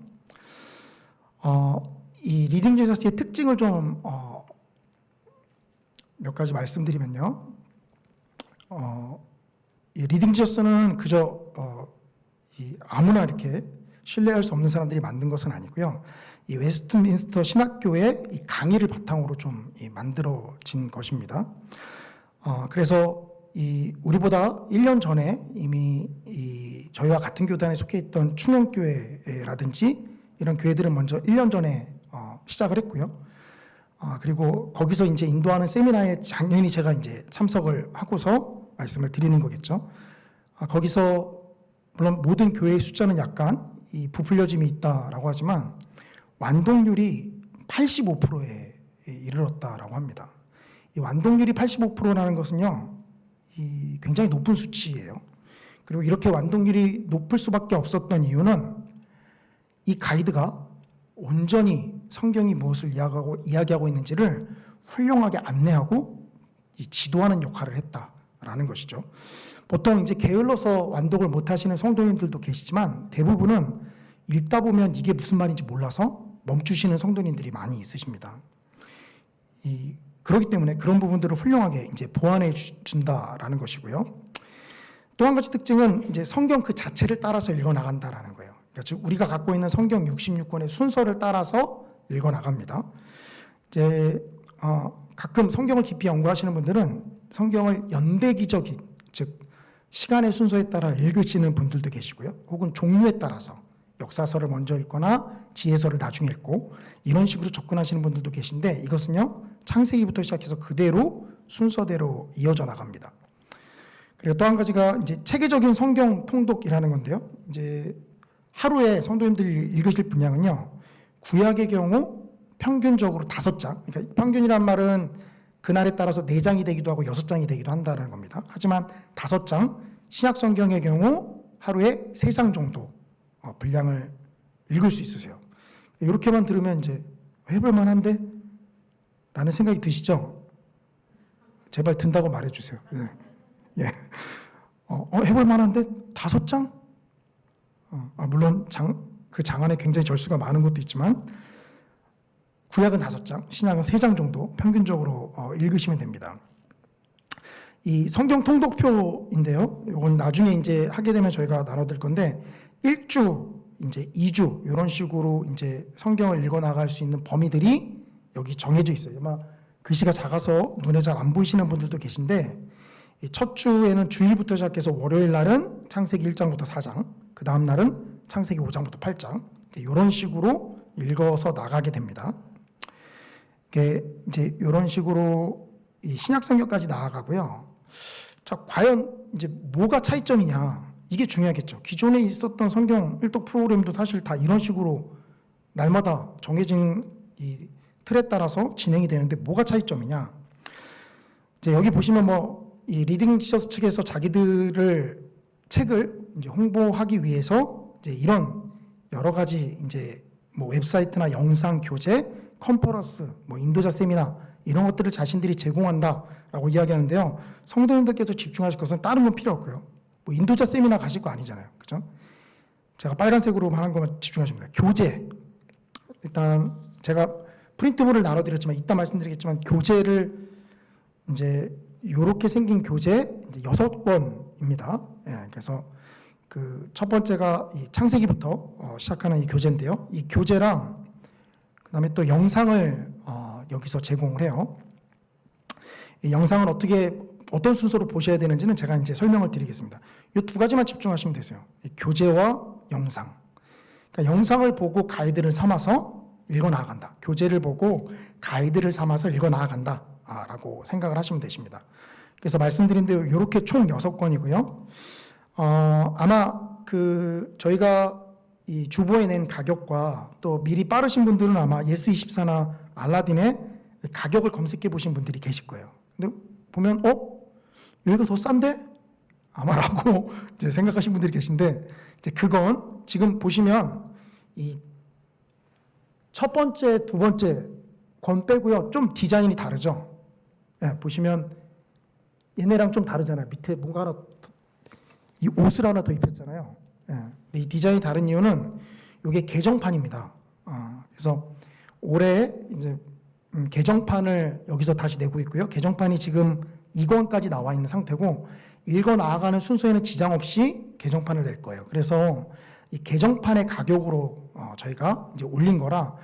이 리딩 지저스의 특징을 좀 몇 가지 말씀드리면요. 이 리딩 지저스는 그저 아무나 이렇게 신뢰할 수 없는 사람들이 만든 것은 아니고요. 이 웨스트민스터 신학교의 이 강의를 바탕으로 좀 만들어진 것입니다. 그래서 이 우리보다 1년 전에 이미 저희와 같은 교단에 속해 있던 충영교회라든지 이런 교회들은 먼저 1년 전에 시작을 했고요. 그리고 거기서 이제 인도하는 세미나에 당연히 제가 이제 참석을 하고서 말씀을 드리는 거겠죠. 거기서 물론 모든 교회의 숫자는 약간 이 부풀려짐이 있다라고 하지만 완동률이 85%에 이르렀다라고 합니다. 이 완동률이 85%라는 것은요, 굉장히 높은 수치예요. 그리고 이렇게 완동률이 높을 수밖에 없었던 이유는 이 가이드가 온전히 성경이 무엇을 이야기하고 있는지를 훌륭하게 안내하고 지도하는 역할을 했다라는 것이죠. 보통 이제 게을러서 완독을 못 하시는 성도님들도 계시지만 대부분은 읽다 보면 이게 무슨 말인지 몰라서 멈추시는 성도님들이 많이 있으십니다. 그렇기 때문에 그런 부분들을 훌륭하게 이제 보완해 준다라는 것이고요. 또 한 가지 특징은 이제 성경 그 자체를 따라서 읽어 나간다라는 거예요. 그러니까 즉 우리가 갖고 있는 성경 66권의 순서를 따라서 읽어 나갑니다. 이제 가끔 성경을 깊이 연구하시는 분들은 성경을 연대기적인 즉 시간의 순서에 따라 읽으시는 분들도 계시고요. 혹은 종류에 따라서 역사서를 먼저 읽거나 지혜서를 나중에 읽고 이런 식으로 접근하시는 분들도 계신데 이것은요 창세기부터 시작해서 그대로 순서대로 이어져 나갑니다. 그리고 또 한 가지가 이제 체계적인 성경 통독이라는 건데요. 이제 하루에 성도님들이 읽으실 분량은요. 구약의 경우 평균적으로 5장. 그러니까 평균이란 말은 그날에 따라서 4장이 되기도 하고 6장이 되기도 한다는 겁니다. 하지만 5장, 신약 성경의 경우 하루에 3장 정도 분량을 읽을 수 있으세요. 이렇게만 들으면 이제 해볼 만한데? 라는 생각이 드시죠? 제발 든다고 말해주세요. 예. 해볼 만한데 5장? 물론 그 장안에 굉장히 절수가 많은 것도 있지만 구약은 5장, 신약은 3장 정도 평균적으로 읽으시면 됩니다. 이 성경 통독표인데요. 이건 나중에 이제 하게 되면 저희가 나눠드릴 건데 1주, 이제 2주 이런 식으로 이제 성경을 읽어 나갈 수 있는 범위들이 여기 정해져 있어요. 아마 글씨가 작아서 눈에 잘 안 보이시는 분들도 계신데 첫 주에는 주일부터 시작해서 월요일 날은 창세기 1장부터 4장, 그 다음 날은 창세기 5장부터 8장, 이런 식으로 읽어서 나가게 됩니다. 이게 이제 이런 식으로 이 신약 성경까지 나아가고요. 자, 과연 이제 뭐가 차이점이냐? 이게 중요하겠죠. 기존에 있었던 성경 일독 프로그램도 사실 다 이런 식으로 날마다 정해진 이 틀에 따라서 진행이 되는데 뭐가 차이점이냐? 이제 여기 보시면 뭐 이 리딩 지저스 측에서 자기들을 책을 이제 홍보하기 위해서 이제 이런 여러 가지 이제 뭐 웹사이트나 영상 교재, 컨퍼런스, 뭐 인도자 세미나 이런 것들을 자신들이 제공한다라고 이야기하는데요. 성도님들께서 집중하실 것은 다른 건 필요 없고요. 뭐 인도자 세미나 가실 거 아니잖아요, 그죠? 제가 빨간색으로 하는 것만 집중하시면 돼요. 교재. 일단 제가 프린트물을 나눠드렸지만 이따 말씀드리겠지만 교재를 이제 이렇게 생긴 교재 6권입니다. 예, 그래서 그 첫 번째가 이 창세기부터 시작하는 이 교재인데요. 이 교재랑 그다음에 또 영상을 여기서 제공을 해요. 이 영상을 어떤 순서로 보셔야 되는지는 제가 이제 설명을 드리겠습니다. 이 두 가지만 집중하시면 되세요. 이 교재와 영상. 그러니까 영상을 보고 가이드를 삼아서 읽어 나아간다. 교재를 보고 가이드를 삼아서 읽어 나아간다. 라고 생각을 하시면 되십니다. 그래서 말씀드린 대로 이렇게 총 6권이고요. 아마 그 저희가 이 주보에 낸 가격과 또 미리 빠르신 분들은 아마 예스24나 알라딘의 가격을 검색해 보신 분들이 계실 거예요. 근데 보면 여기가 더 싼데? 아마라고 이제 생각하신 분들이 계신데 이제 그건 지금 보시면 이 첫 번째, 두 번째 권 빼고요. 좀 디자인이 다르죠. 예, 보시면 얘네랑 좀 다르잖아요. 밑에 뭔가 하나 이 옷을 하나 더 입혔잖아요. 예, 이 디자인이 다른 이유는 이게 개정판입니다. 그래서 올해 이제 개정판을 여기서 다시 내고 있고요. 개정판이 지금 2권까지 나와 있는 상태고 읽어 나아가는 순서에는 지장 없이 개정판을 낼 거예요. 그래서 이 개정판의 가격으로 저희가 이제 올린 거라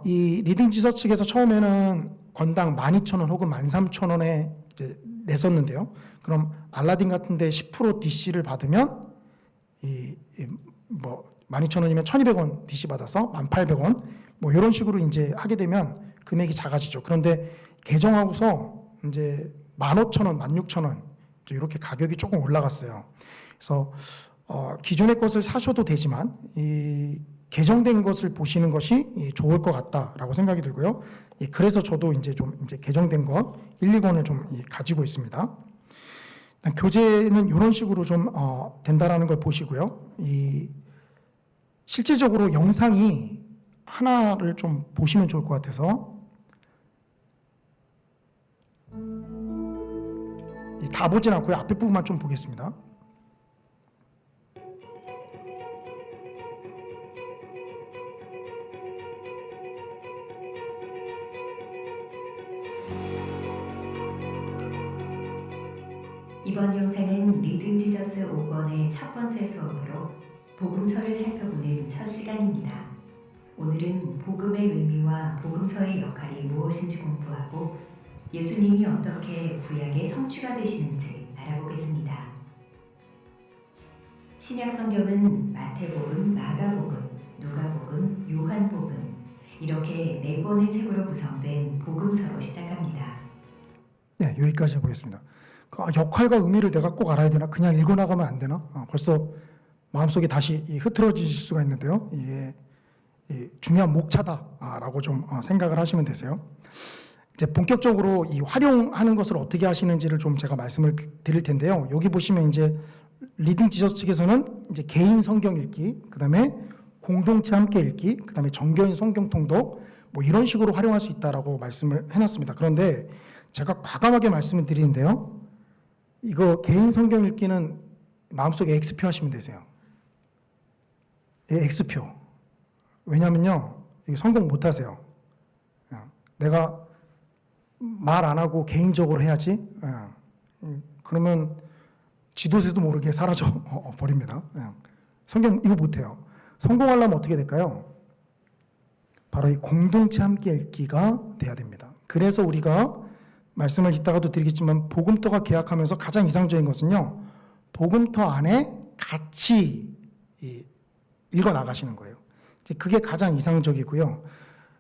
이 리딩 지서 측에서 처음에는 권당 12,000원 혹은 13,000원에 냈었는데요. 그럼 알라딘 같은데 10% DC를 받으면 뭐 12,000원이면 1,200원 DC 받아서 1,800원 뭐 이런 식으로 이제 하게 되면 금액이 작아지죠. 그런데 개정하고서 이제 15,000원, 16,000원 이렇게 가격이 조금 올라갔어요. 그래서 기존의 것을 사셔도 되지만 이 개정된 것을 보시는 것이 좋을 것 같다라고 생각이 들고요. 그래서 저도 이제 개정된 것 1, 2권을 좀 가지고 있습니다. 교재는 이런 식으로 좀 된다라는 걸 보시고요. 실질적으로 영상이 하나를 좀 보시면 좋을 것 같아서 다 보진 않고요. 앞에 부분만 좀 보겠습니다. 이번 영상은 리딩 지저스 5권의 첫 번째 수업으로 복음서를 살펴보는 첫 시간입니다. 오늘은 복음의 의미와 복음서의 역할이 무엇인지 공부하고 예수님이 어떻게 구약의 성취가 되시는지 알아보겠습니다. 신약 성경은 마태복음, 마가복음, 누가복음, 요한복음 이렇게 4권의 책으로 구성된 복음서로 시작합니다. 네, 여기까지 보겠습니다. 역할과 의미를 내가 꼭 알아야 되나? 그냥 읽어 나가면 안 되나? 벌써 마음속에 다시 흐트러지실 수가 있는데요. 이게 중요한 목차다라고 좀 생각을 하시면 되세요. 이제 본격적으로 이 활용하는 것을 어떻게 하시는지를 좀 제가 말씀을 드릴 텐데요. 여기 보시면 이제 리딩 지저스 측에서는 이제 개인 성경 읽기, 그다음에 공동체 함께 읽기, 그다음에 정교인 성경 통독 뭐 이런 식으로 활용할 수 있다라고 말씀을 해놨습니다. 그런데 제가 과감하게 말씀을 드리는데요. 이거 개인 성경 읽기는 마음속에 X표 하시면 되세요. X표. 왜냐면요, 성공 못 하세요. 내가 말 안 하고 개인적으로 해야지. 그러면 지도새도 모르게 사라져 버립니다. 성경 이거 못 해요. 성공하려면 어떻게 될까요? 바로 이 공동체 함께 읽기가 돼야 됩니다. 그래서 우리가 말씀을 이따가도 드리겠지만 복음터가 계약하면서 가장 이상적인 것은요. 복음터 안에 같이 읽어 나가시는 거예요. 이제 그게 가장 이상적이고요.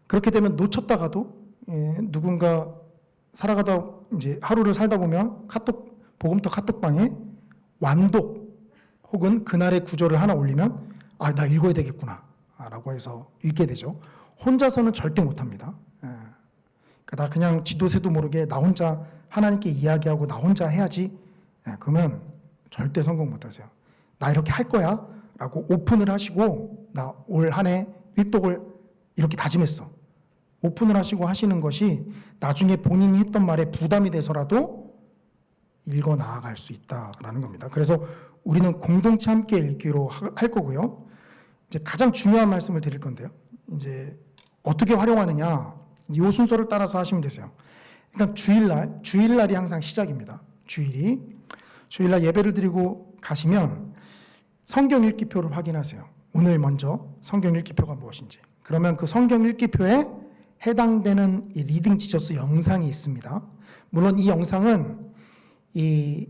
그렇게 되면 놓쳤다가도 누군가 살아가다 이제 하루를 살다 보면 복음터 카톡방에 완독 혹은 그날의 구절을 하나 올리면 아, 나 읽어야 되겠구나 라고 해서 읽게 되죠. 혼자서는 절대 못합니다. 그러니까 나 그냥 지도새도 모르게 나 혼자 하나님께 이야기하고 나 혼자 해야지. 그러면 절대 성공 못하세요. 나 이렇게 할 거야 라고 오픈을 하시고 나 올 한 해 일독을 이렇게 다짐했어. 오픈을 하시고 하시는 것이 나중에 본인이 했던 말에 부담이 돼서라도 읽어 나아갈 수 있다라는 겁니다. 그래서 우리는 공동체 함께 읽기로 할 거고요. 이제 가장 중요한 말씀을 드릴 건데요. 이제 어떻게 활용하느냐, 이 순서를 따라서 하시면 되세요. 일단 주일날이 항상 시작입니다. 주일날 예배를 드리고 가시면 성경 읽기표를 확인하세요. 오늘 먼저 성경 읽기표가 무엇인지. 그러면 그 성경 읽기표에 해당되는 이 리딩 지저스 영상이 있습니다. 물론 이 영상은 이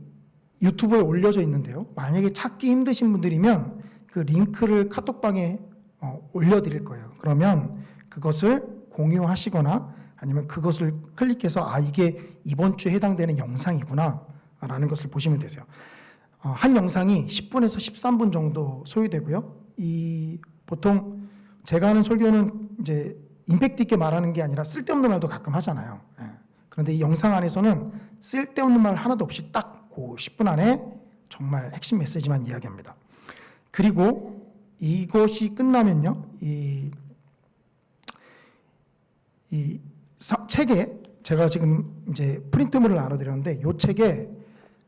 유튜브에 올려져 있는데요. 만약에 찾기 힘드신 분들이면 그 링크를 카톡방에 올려드릴 거예요. 그러면 그것을 공유하시거나 아니면 그것을 클릭해서 아, 이게 이번 주에 해당되는 영상이구나 라는 것을 보시면 되세요. 한 영상이 10분에서 13분 정도 소요되고요. 보통 제가 하는 설교는 이제 임팩트 있게 말하는 게 아니라 쓸데없는 말도 가끔 하잖아요. 그런데 이 영상 안에서는 쓸데없는 말 하나도 없이 딱 그 10분 안에 정말 핵심 메시지만 이야기합니다. 그리고 이것이 끝나면요, 이 책에 제가 지금 이제 프린트물을 나눠드렸는데 이 책에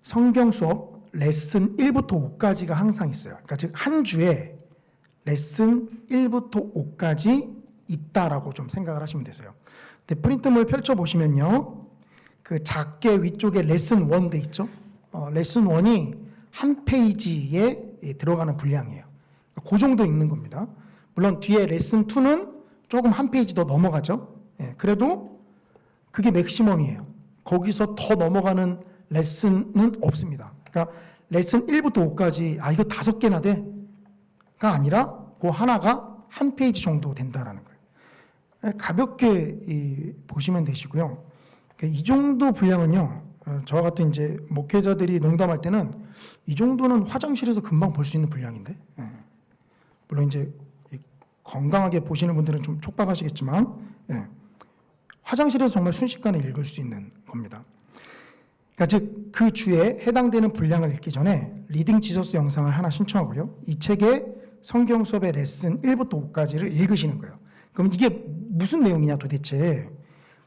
성경 수업 레슨 1부터 5까지가 항상 있어요. 그러니까 즉 한 주에 레슨 1부터 5까지 있다라고 좀 생각을 하시면 되세요. 근데 프린트물 펼쳐 보시면요, 그 작게 위쪽에 레슨 1 돼 있죠. 레슨 1이 한 페이지에 들어가는 분량이에요. 그 정도 읽는 겁니다. 물론 뒤에 레슨 2는 조금 한 페이지 더 넘어가죠. 그래도 그게 맥시멈이에요. 거기서 더 넘어가는 레슨은 없습니다. 그러니까 레슨 1부터 5까지 이거 5개나 돼가 아니라 그 하나가 한 페이지 정도 된다라는 거예요. 가볍게 보시면 되시고요. 이 정도 분량은요, 저와 같은 이제 목회자들이 농담할 때는 이 정도는 화장실에서 금방 볼 수 있는 분량인데, 물론 이제 건강하게 보시는 분들은 좀 촉박하시겠지만, 화장실에서 정말 순식간에 읽을 수 있는 겁니다. 그러니까 즉 그 주에 해당되는 분량을 읽기 전에 리딩 지저스 영상을 하나 신청하고요. 이 책의 성경 수업의 레슨 1부터 5까지를 읽으시는 거예요. 그럼 이게 무슨 내용이냐 도대체.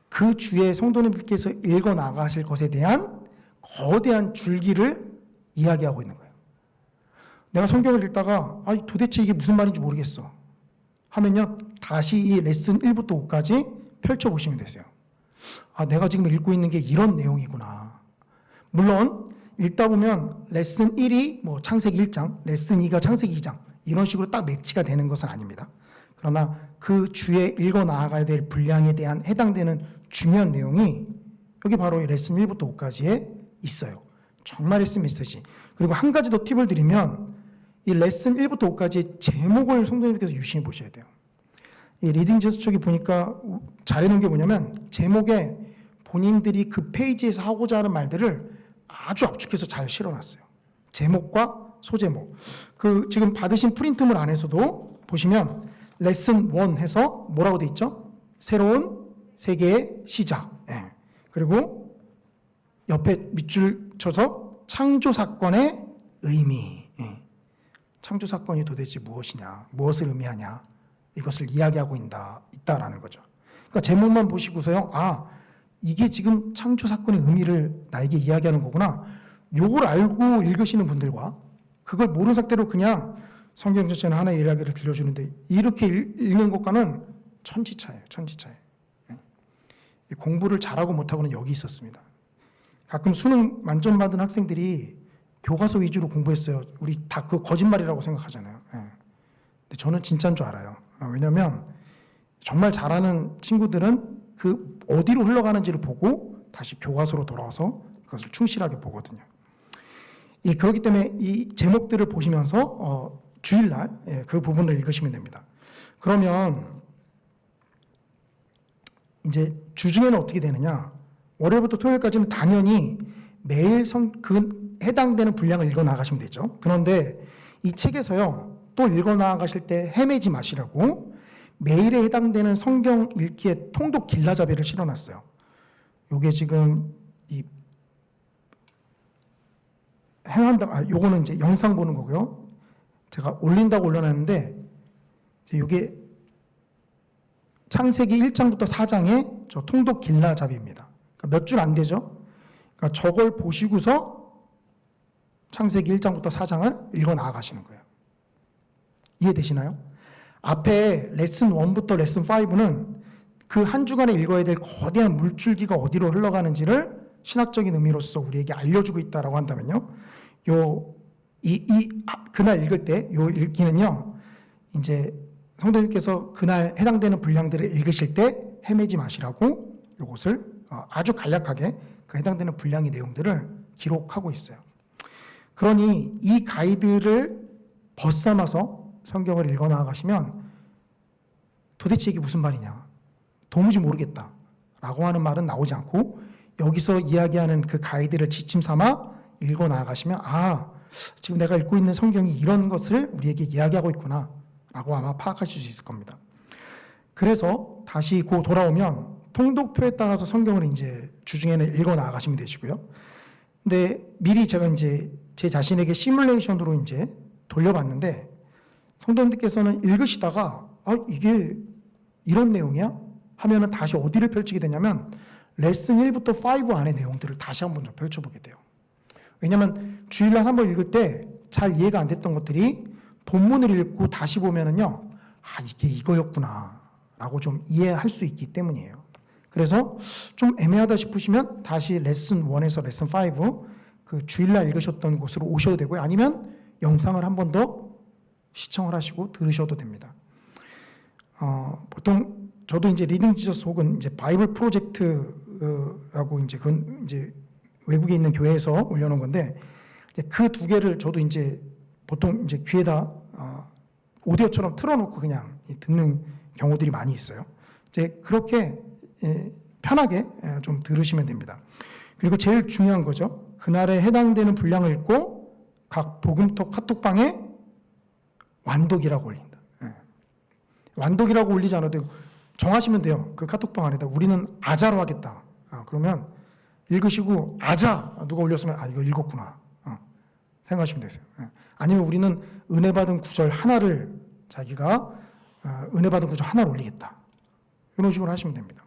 그 주에 성도님들께서 읽어 나가실 것에 대한 거대한 줄기를 이야기하고 있는 거예요. 내가 성경을 읽다가 도대체 이게 무슨 말인지 모르겠어 하면요, 다시 이 레슨 1부터 5까지 펼쳐보시면 되세요. 내가 지금 읽고 있는 게 이런 내용이구나. 물론 읽다 보면 레슨 1이 뭐 창세기 1장, 레슨 2가 창세기 2장 이런 식으로 딱 매치가 되는 것은 아닙니다. 그러나 그 주에 읽어 나아가야 될 분량에 대한 해당되는 중요한 내용이 여기 바로 이 레슨 1부터 5까지에 있어요. 정말 핵심 메시지. 그리고 한 가지 더 팁을 드리면 이 레슨 1부터 5까지의 제목을 성도님께서 유심히 보셔야 돼요. 이 리딩 제스 쪽에 보니까 잘해놓은 게 뭐냐면 제목에 본인들이 그 페이지에서 하고자 하는 말들을 아주 압축해서 잘 실어놨어요. 제목과 소제목. 그 지금 받으신 프린트물 안에서도 보시면 레슨 1 해서 뭐라고 돼 있죠? 새로운 세계의 시작. 그리고 옆에 밑줄 쳐서 창조 사건의 의미. 창조 사건이 도대체 무엇이냐, 무엇을 의미하냐, 이것을 이야기하고 있다라는 거죠. 그러니까 제목만 보시고서요, 이게 지금 창조 사건의 의미를 나에게 이야기하는 거구나. 요걸 알고 읽으시는 분들과 그걸 모르는 상태로 그냥 성경 전체는 하나의 이야기를 들려주는데 이렇게 읽는 것과는 천지차예요. 공부를 잘하고 못하고는 여기 있었습니다. 가끔 수능 만점 받은 학생들이 교과서 위주로 공부했어요. 우리 다 그 거짓말이라고 생각하잖아요. 근데 저는 진짜인 줄 알아요. 왜냐하면 정말 잘하는 친구들은 그 어디로 흘러가는지를 보고 다시 교과서로 돌아와서 그것을 충실하게 보거든요. 그렇기 때문에 이 제목들을 보시면서 주일날 그 부분을 읽으시면 됩니다. 그러면 이제 주중에는 어떻게 되느냐? 월요일부터 토요일까지는 당연히 매일 그 해당되는 분량을 읽어 나가시면 되죠. 그런데 이 책에서요, 또 읽어 나가실 때 헤매지 마시라고 매일에 해당되는 성경 읽기에 통독 길라잡이를 실어놨어요. 요게 지금 이 요거는 이제 영상 보는 거고요. 제가 올린다고 올려놨는데 요게 창세기 1장부터 4장의 저 통독 길라잡이입니다. 그러니까 몇 줄 안 되죠. 그러니까 저걸 보시고서 창세기 1장부터 4장을 읽어 나가시는 거예요. 이해되시나요? 앞에 레슨 1부터 레슨 5는 그 한 주간에 읽어야 될 거대한 물줄기가 어디로 흘러가는지를 신학적인 의미로서 우리에게 알려주고 있다라고 한다면요. 그날 읽을 때 요 읽기는요, 이제 성도님께서 그날 해당되는 분량들을 읽으실 때 헤매지 마시라고 요것을 아주 간략하게 그 해당되는 분량의 내용들을 기록하고 있어요. 그러니 이 가이드를 벗삼아서 성경을 읽어 나가시면 도대체 이게 무슨 말이냐, 도무지 모르겠다 라고 하는 말은 나오지 않고 여기서 이야기하는 그 가이드를 지침 삼아 읽어 나가시면 지금 내가 읽고 있는 성경이 이런 것을 우리에게 이야기하고 있구나 라고 아마 파악하실 수 있을 겁니다. 그래서 다시 돌아오면 통독표에 따라서 성경을 이제 주중에는 읽어 나가시면 되시고요. 근데 미리 제가 이제 제 자신에게 시뮬레이션으로 이제 돌려봤는데 성도님들께서는 읽으시다가 이게 이런 내용이야? 하면은 다시 어디를 펼치게 되냐면 레슨 1부터 5 안의 내용들을 다시 한번 좀 펼쳐보게 돼요. 왜냐하면 주일날 한번 읽을 때 잘 이해가 안 됐던 것들이 본문을 읽고 다시 보면은요, 이게 이거였구나 라고 좀 이해할 수 있기 때문이에요. 그래서 좀 애매하다 싶으시면 다시 레슨 1에서 레슨 5 그 주일날 읽으셨던 곳으로 오셔도 되고요. 아니면 영상을 한 번 더 시청을 하시고 들으셔도 됩니다. 보통 저도 이제 리딩 지저스 혹은 이제 바이블 프로젝트라고 이제 그건 이제 외국에 있는 교회에서 올려놓은 건데 그 두 개를 저도 이제 보통 이제 귀에다 오디오처럼 틀어놓고 그냥 듣는 경우들이 많이 있어요. 이제 그렇게 편하게 좀 들으시면 됩니다. 그리고 제일 중요한 거죠. 그날에 해당되는 분량을 읽고 각 복음톡 카톡방에 완독이라고 올린다. 완독이라고 올리지 않아도 정하시면 돼요. 그 카톡방 안에다 우리는 아자로 하겠다. 그러면 읽으시고 누가 올렸으면 이거 읽었구나 생각하시면 되세요. 아니면 우리는 은혜 받은 구절 하나를 자기가 은혜 받은 구절 하나를 올리겠다. 이런 식으로 하시면 됩니다.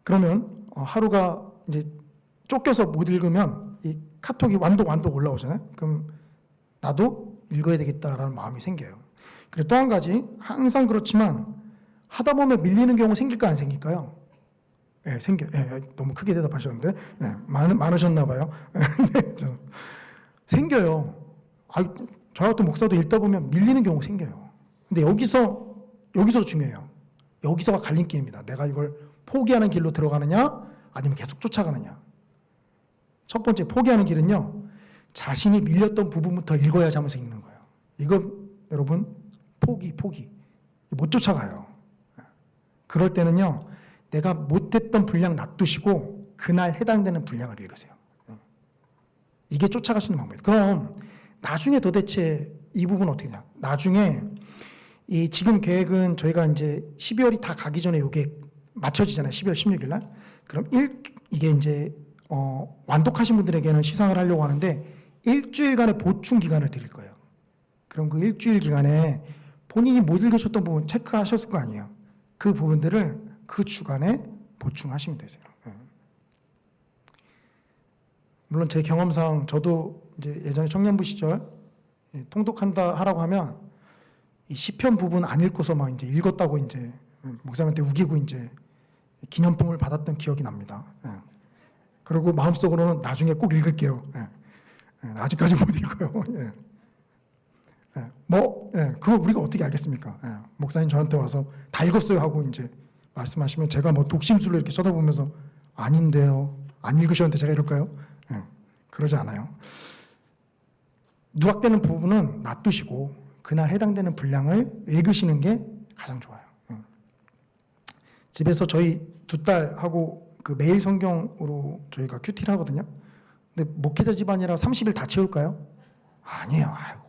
그러면 하루가 이제 쫓겨서 못 읽으면 이 카톡이 완독 올라오잖아요. 그럼 나도 읽어야 되겠다라는 마음이 생겨요. 그리고 또 한 가지, 항상 그렇지만 하다 보면 밀리는 경우 생길까 안 생길까요? 너무 크게 대답하셨는데 많으셨나 봐요. 생겨요. 저 같은 목사도 읽다 보면 밀리는 경우 생겨요. 근데 여기서 중요해요. 여기서가 갈림길입니다. 내가 이걸 포기하는 길로 들어가느냐 아니면 계속 쫓아가느냐. 첫 번째 포기하는 길은요, 자신이 밀렸던 부분부터 읽어야 잠에서 읽는 거예요. 이거 여러분 포기 못 쫓아가요. 그럴 때는요, 내가 못했던 분량 놔두시고 그날 해당되는 분량을 읽으세요. 이게 쫓아갈 수 있는 방법이에요. 그럼 나중에 도대체 이 부분 어떻게 되냐? 나중에 이 지금 계획은 저희가 이제 12월이 다 가기 전에 이게 맞춰지잖아요. 12월 16일 날. 그럼 이게 이제 완독하신 분들에게는 시상을 하려고 하는데 일주일간의 보충 기간을 드릴 거예요. 그럼 그 일주일 기간에 본인이 못 읽으셨던 부분 체크하셨을 거 아니에요. 그 부분들을 그 주간에 보충하시면 되세요. 물론 제 경험상 저도 이제 예전에 청년부 시절 통독하라고 하면 이 시편 부분 안 읽고서 막 이제 읽었다고 이제 목사님한테 우기고 이제 기념품을 받았던 기억이 납니다. 그리고 마음속으로는 나중에 꼭 읽을게요. 아직까지 못 읽어요. 그거 우리가 어떻게 알겠습니까? 목사님 저한테 와서 다 읽었어요 하고 이제 말씀하시면 제가 뭐 독심술로 이렇게 쳐다보면서 아닌데요. 안 읽으셨는데 제가 이럴까요? 그러지 않아요. 누락되는 부분은 놔두시고 그날 해당되는 분량을 읽으시는 게 가장 좋아요. 집에서 저희 2딸하고 그 매일 성경으로 저희가 큐티를 하거든요. 근데 목회자 집안이라 30일 다 채울까요? 아니에요. 아이고.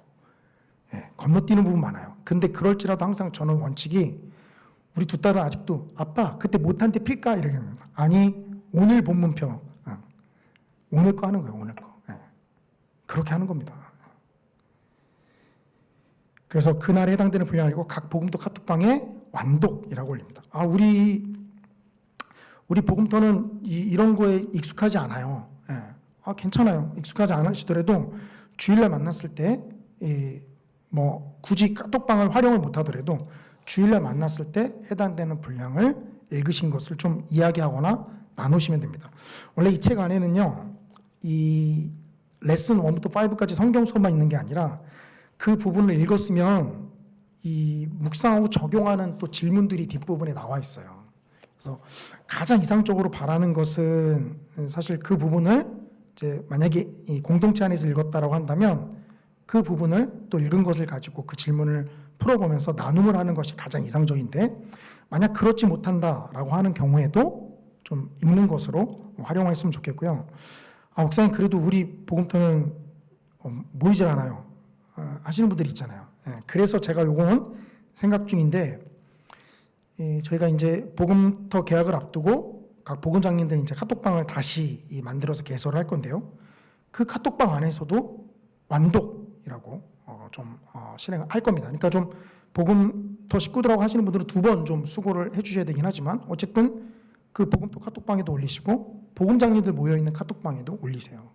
예, 건너뛰는 부분 많아요. 근데 그럴지라도 항상 저는 원칙이 우리 2딸은 아직도 아빠 그때 못한 데 필까? 이렇게 아니 오늘 본문표 오늘 거 하는 거예요. 오늘 거. 예. 그렇게 하는 겁니다. 그래서 그날에 해당되는 분량을 읽고 각 복음토 카톡방에 완독이라고 올립니다. 우리 복음토는 이런 거에 익숙하지 않아요. 예. 괜찮아요. 익숙하지 않으시더라도 주일날 만났을 때 뭐 굳이 카톡방을 활용을 못하더라도 주일날 만났을 때 해당되는 분량을 읽으신 것을 좀 이야기하거나 나누시면 됩니다. 원래 이 책 안에는요, 이 레슨 1부터 5까지 성경 수업만 있는 게 아니라 그 부분을 읽었으면 이 묵상하고 적용하는 또 질문들이 뒷부분에 나와 있어요. 그래서 가장 이상적으로 바라는 것은 사실 그 부분을 이제 만약에 이 공동체 안에서 읽었다라고 한다면 그 부분을 또 읽은 것을 가지고 그 질문을 풀어보면서 나눔을 하는 것이 가장 이상적인데 만약 그렇지 못한다라고 하는 경우에도 좀 읽는 것으로 활용했으면 좋겠고요. 목사님 그래도 우리 복음토는 모이질 않아요. 하시는 분들이 있잖아요. 그래서 제가 요거는 생각 중인데 저희가 이제 복음터 개학을 앞두고 각 복음장님들 이제 카톡방을 다시 만들어서 개설을 할 건데요. 그 카톡방 안에서도 완독이라고 좀 실행을 할 겁니다. 그러니까 좀 복음터 식구들하고 하시는 분들은 2번 좀 수고를 해주셔야 되긴 하지만 어쨌든 그 복음터 카톡방에도 올리시고 복음장님들 모여있는 카톡방에도 올리세요.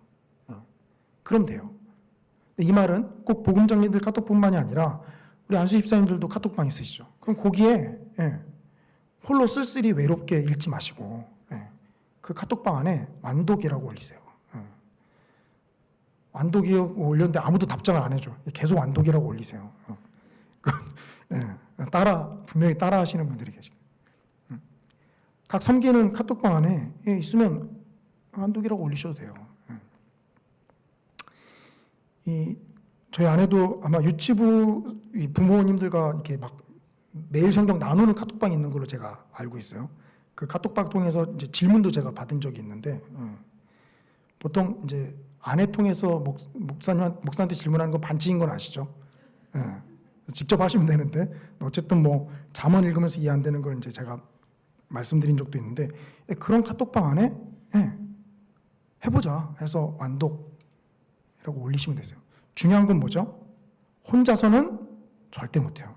그럼 돼요. 이 말은 꼭 복음장님들 카톡뿐만이 아니라 우리 안수 집사님들도 카톡방 있으시죠. 그럼 거기에 홀로 쓸쓸히 외롭게 읽지 마시고 그 카톡방 안에 완독이라고 올리세요. 완독이 올렸는데 아무도 답장을 안 해줘. 계속 완독이라고 올리세요. 분명히 따라 하시는 분들이 계시고. 각 섬기는 카톡방 안에 있으면 완독이라고 올리셔도 돼요. 저희 아내도 아마 유치부 부모님들과 이렇게 막 매일 성경 나누는 카톡방이 있는 걸로 제가 알고 있어요. 그 카톡방 통해서 이제 질문도 제가 받은 적이 있는데 보통 이제 아내 통해서 목사한테 질문하는 건 반칙인 건 아시죠? 직접 하시면 되는데 어쨌든 뭐 잠언 읽으면서 이해 안 되는 걸 이제 제가 말씀드린 적도 있는데 그런 카톡방 안에 해보자 해서 완독이라고 올리시면 되세요. 중요한 건 뭐죠? 혼자서는 절대 못해요.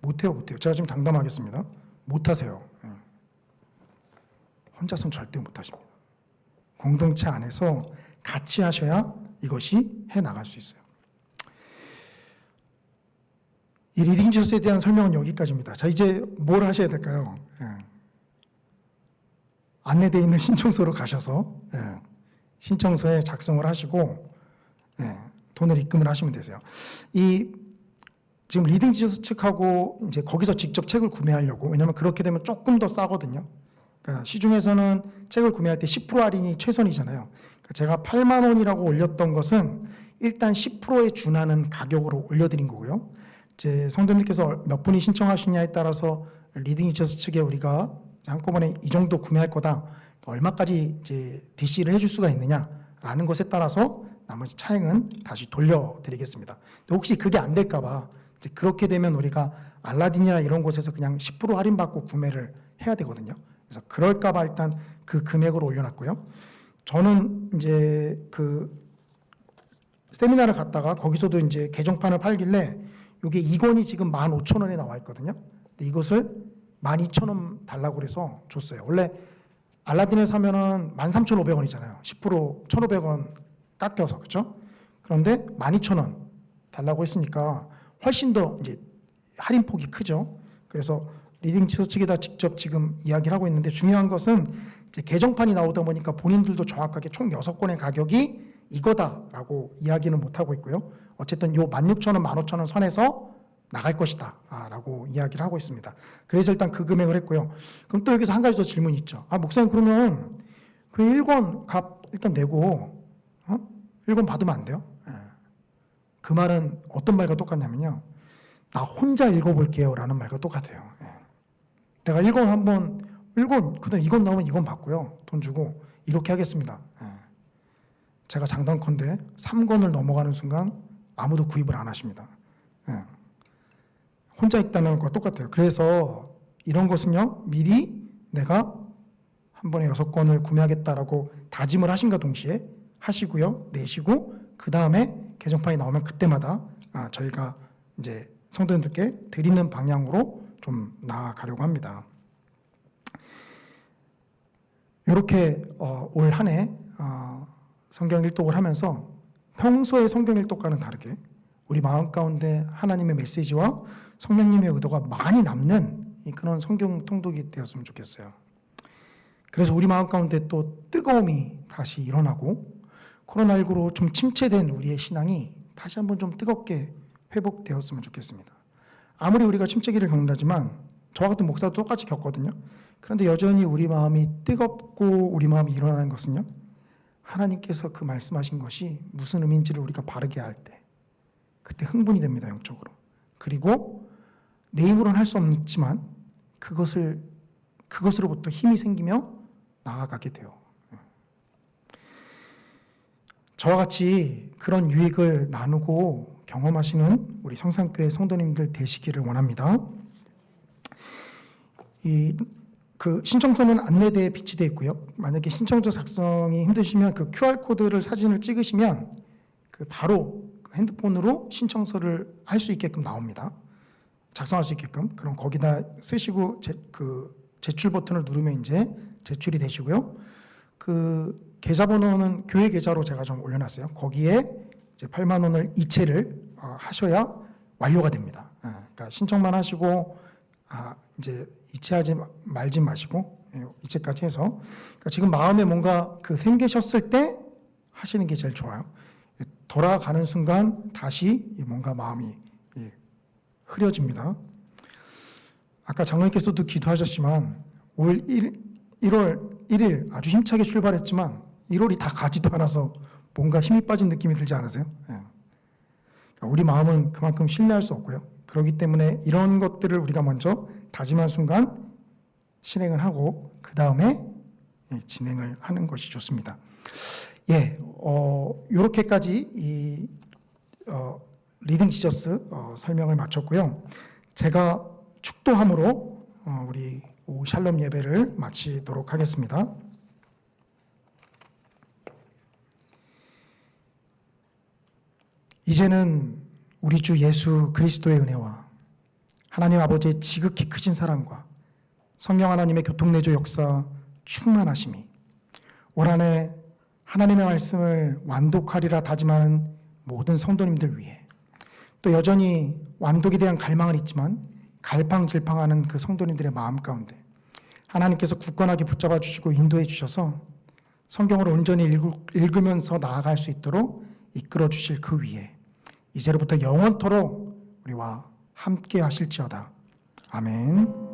못해요. 제가 지금 장담하겠습니다. 못하세요. 혼자서는 절대 못하십니다. 공동체 안에서 같이 하셔야 이것이 해나갈 수 있어요. 이 리딩 지서스에 대한 설명은 여기까지입니다. 자, 이제 뭘 하셔야 될까요? 안내되어 있는 신청서로 가셔서 신청서에 작성을 하시고 돈을 입금을 하시면 되세요. 지금 리딩 지서스 측하고 이제 거기서 직접 책을 구매하려고, 왜냐하면 그렇게 되면 조금 더 싸거든요. 그러니까 시중에서는 책을 구매할 때 10% 할인이 최선이잖아요. 그러니까 제가 8만 원이라고 올렸던 것은 일단 10%에 준하는 가격으로 올려드린 거고요. 이제 성도님께서 몇 분이 신청하시냐에 따라서 리딩 지서스 측에 우리가 한꺼번에 이 정도 구매할 거다, 얼마까지 이제 DC를 해줄 수가 있느냐라는 것에 따라서 나머지 차액은 다시 돌려드리겠습니다. 혹시 그게 안 될까봐 그렇게 되면 우리가 알라딘이나 이런 곳에서 그냥 10% 할인받고 구매를 해야 되거든요. 그래서 그럴까봐 일단 그 금액으로 올려놨고요. 저는 이제 그 세미나를 갔다가 거기서도 이제 개정판을 팔길래 이게 2권이 지금 15,000원에 나와 있거든요. 근데 이것을 12,000원 달라고 그래서 줬어요. 원래 알라딘에 사면은 13,500원이잖아요. 10% 1,500원 깎여서, 그렇죠? 그런데 12,000원 달라고 했으니까 훨씬 더 이제 할인폭이 크죠. 그래서 리딩 지서 측에다 직접 지금 이야기를 하고 있는데, 중요한 것은 이제 개정판이 나오다 보니까 본인들도 정확하게 총 6권의 가격이 이거다라고 이야기는 못 하고 있고요. 어쨌든 요 16,000원, 15,000원 선에서 나갈 것이다 라고 이야기를 하고 있습니다. 그래서 일단 그 금액을 했고요. 그럼 또 여기서 한 가지 더 질문이 있죠. 목사님 그러면 그 1권 값 일단 내고 1권 받으면 안 돼요? 그 말은 어떤 말과 똑같냐면요. 나 혼자 읽어볼게요 라는 말과 똑같아요. 예. 내가 그다음 이건 나오면 이건 받고요. 돈 주고 이렇게 하겠습니다. 예. 제가 장담컨대 3권을 넘어가는 순간 아무도 구입을 안 하십니다. 예. 혼자 읽다는 것과 똑같아요. 그래서 이런 것은요, 미리 내가 한 번에 6권을 구매하겠다라고 다짐을 하신과 동시에 하시고요, 내시고 그 다음에 개정판이 나오면 그때마다 저희가 이제 성도님들께 드리는 방향으로 좀 나아가려고 합니다. 이렇게 올 한 해 성경 일독을 하면서 평소의 성경 일독과는 다르게 우리 마음 가운데 하나님의 메시지와 성령님의 의도가 많이 남는 그런 성경 통독이 되었으면 좋겠어요. 그래서 우리 마음 가운데 또 뜨거움이 다시 일어나고 코로나19로 좀 침체된 우리의 신앙이 다시 한번 좀 뜨겁게 회복되었으면 좋겠습니다. 아무리 우리가 침체기를 겪는다지만 저와 같은 목사도 똑같이 겪거든요. 그런데 여전히 우리 마음이 뜨겁고 우리 마음이 일어나는 것은요, 하나님께서 그 말씀하신 것이 무슨 의미인지를 우리가 바르게 알 때 그때 흥분이 됩니다, 영적으로. 그리고 내 힘으로는 할 수 없지만 그것으로부터 힘이 생기며 나아가게 돼요. 저와 같이 그런 유익을 나누고 경험하시는 우리 성산교회 성도님들 되시기를 원합니다. 그 신청서는 안내대에 비치되어 있고요. 만약에 신청서 작성이 힘드시면 그 QR코드를 사진을 찍으시면 바로 핸드폰으로 신청서를 할 수 있게끔 나옵니다. 작성할 수 있게끔. 그럼 거기다 쓰시고 제출 버튼을 누르면 이제 제출이 되시고요. 그 계좌번호는 교회 계좌로 제가 좀 올려놨어요. 거기에 이제 8만 원을 이체를 하셔야 완료가 됩니다. 그러니까 신청만 하시고 이제 이체하지 말지 마시고 이체까지 해서 그러니까 지금 마음에 뭔가 생기셨을 때 하시는 게 제일 좋아요. 돌아가는 순간 다시 뭔가 마음이 흐려집니다. 아까 장로님께서도 기도하셨지만 올 1월 1일 아주 힘차게 출발했지만 1월이 다 가지도 않아서 뭔가 힘이 빠진 느낌이 들지 않으세요? 그러니까 우리 마음은 그만큼 신뢰할 수 없고요. 그렇기 때문에 이런 것들을 우리가 먼저 다짐한 순간 실행을 하고 그 다음에 진행을 하는 것이 좋습니다. 이렇게까지 리딩 지저스 설명을 마쳤고요. 제가 축도함으로 우리 오후 샬롬 예배를 마치도록 하겠습니다. 이제는 우리 주 예수 그리스도의 은혜와 하나님 아버지의 지극히 크신 사랑과 성령 하나님의 교통내조 역사 충만하심이 올 한 해 하나님의 말씀을 완독하리라 다짐하는 모든 성도님들 위해 또 여전히 완독에 대한 갈망은 있지만 갈팡질팡하는 그 성도님들의 마음 가운데 하나님께서 굳건하게 붙잡아 주시고 인도해 주셔서 성경을 온전히 읽으면서 나아갈 수 있도록 이끌어 주실 그 위에 이제로부터 영원토록 우리와 함께 하실지어다. 아멘.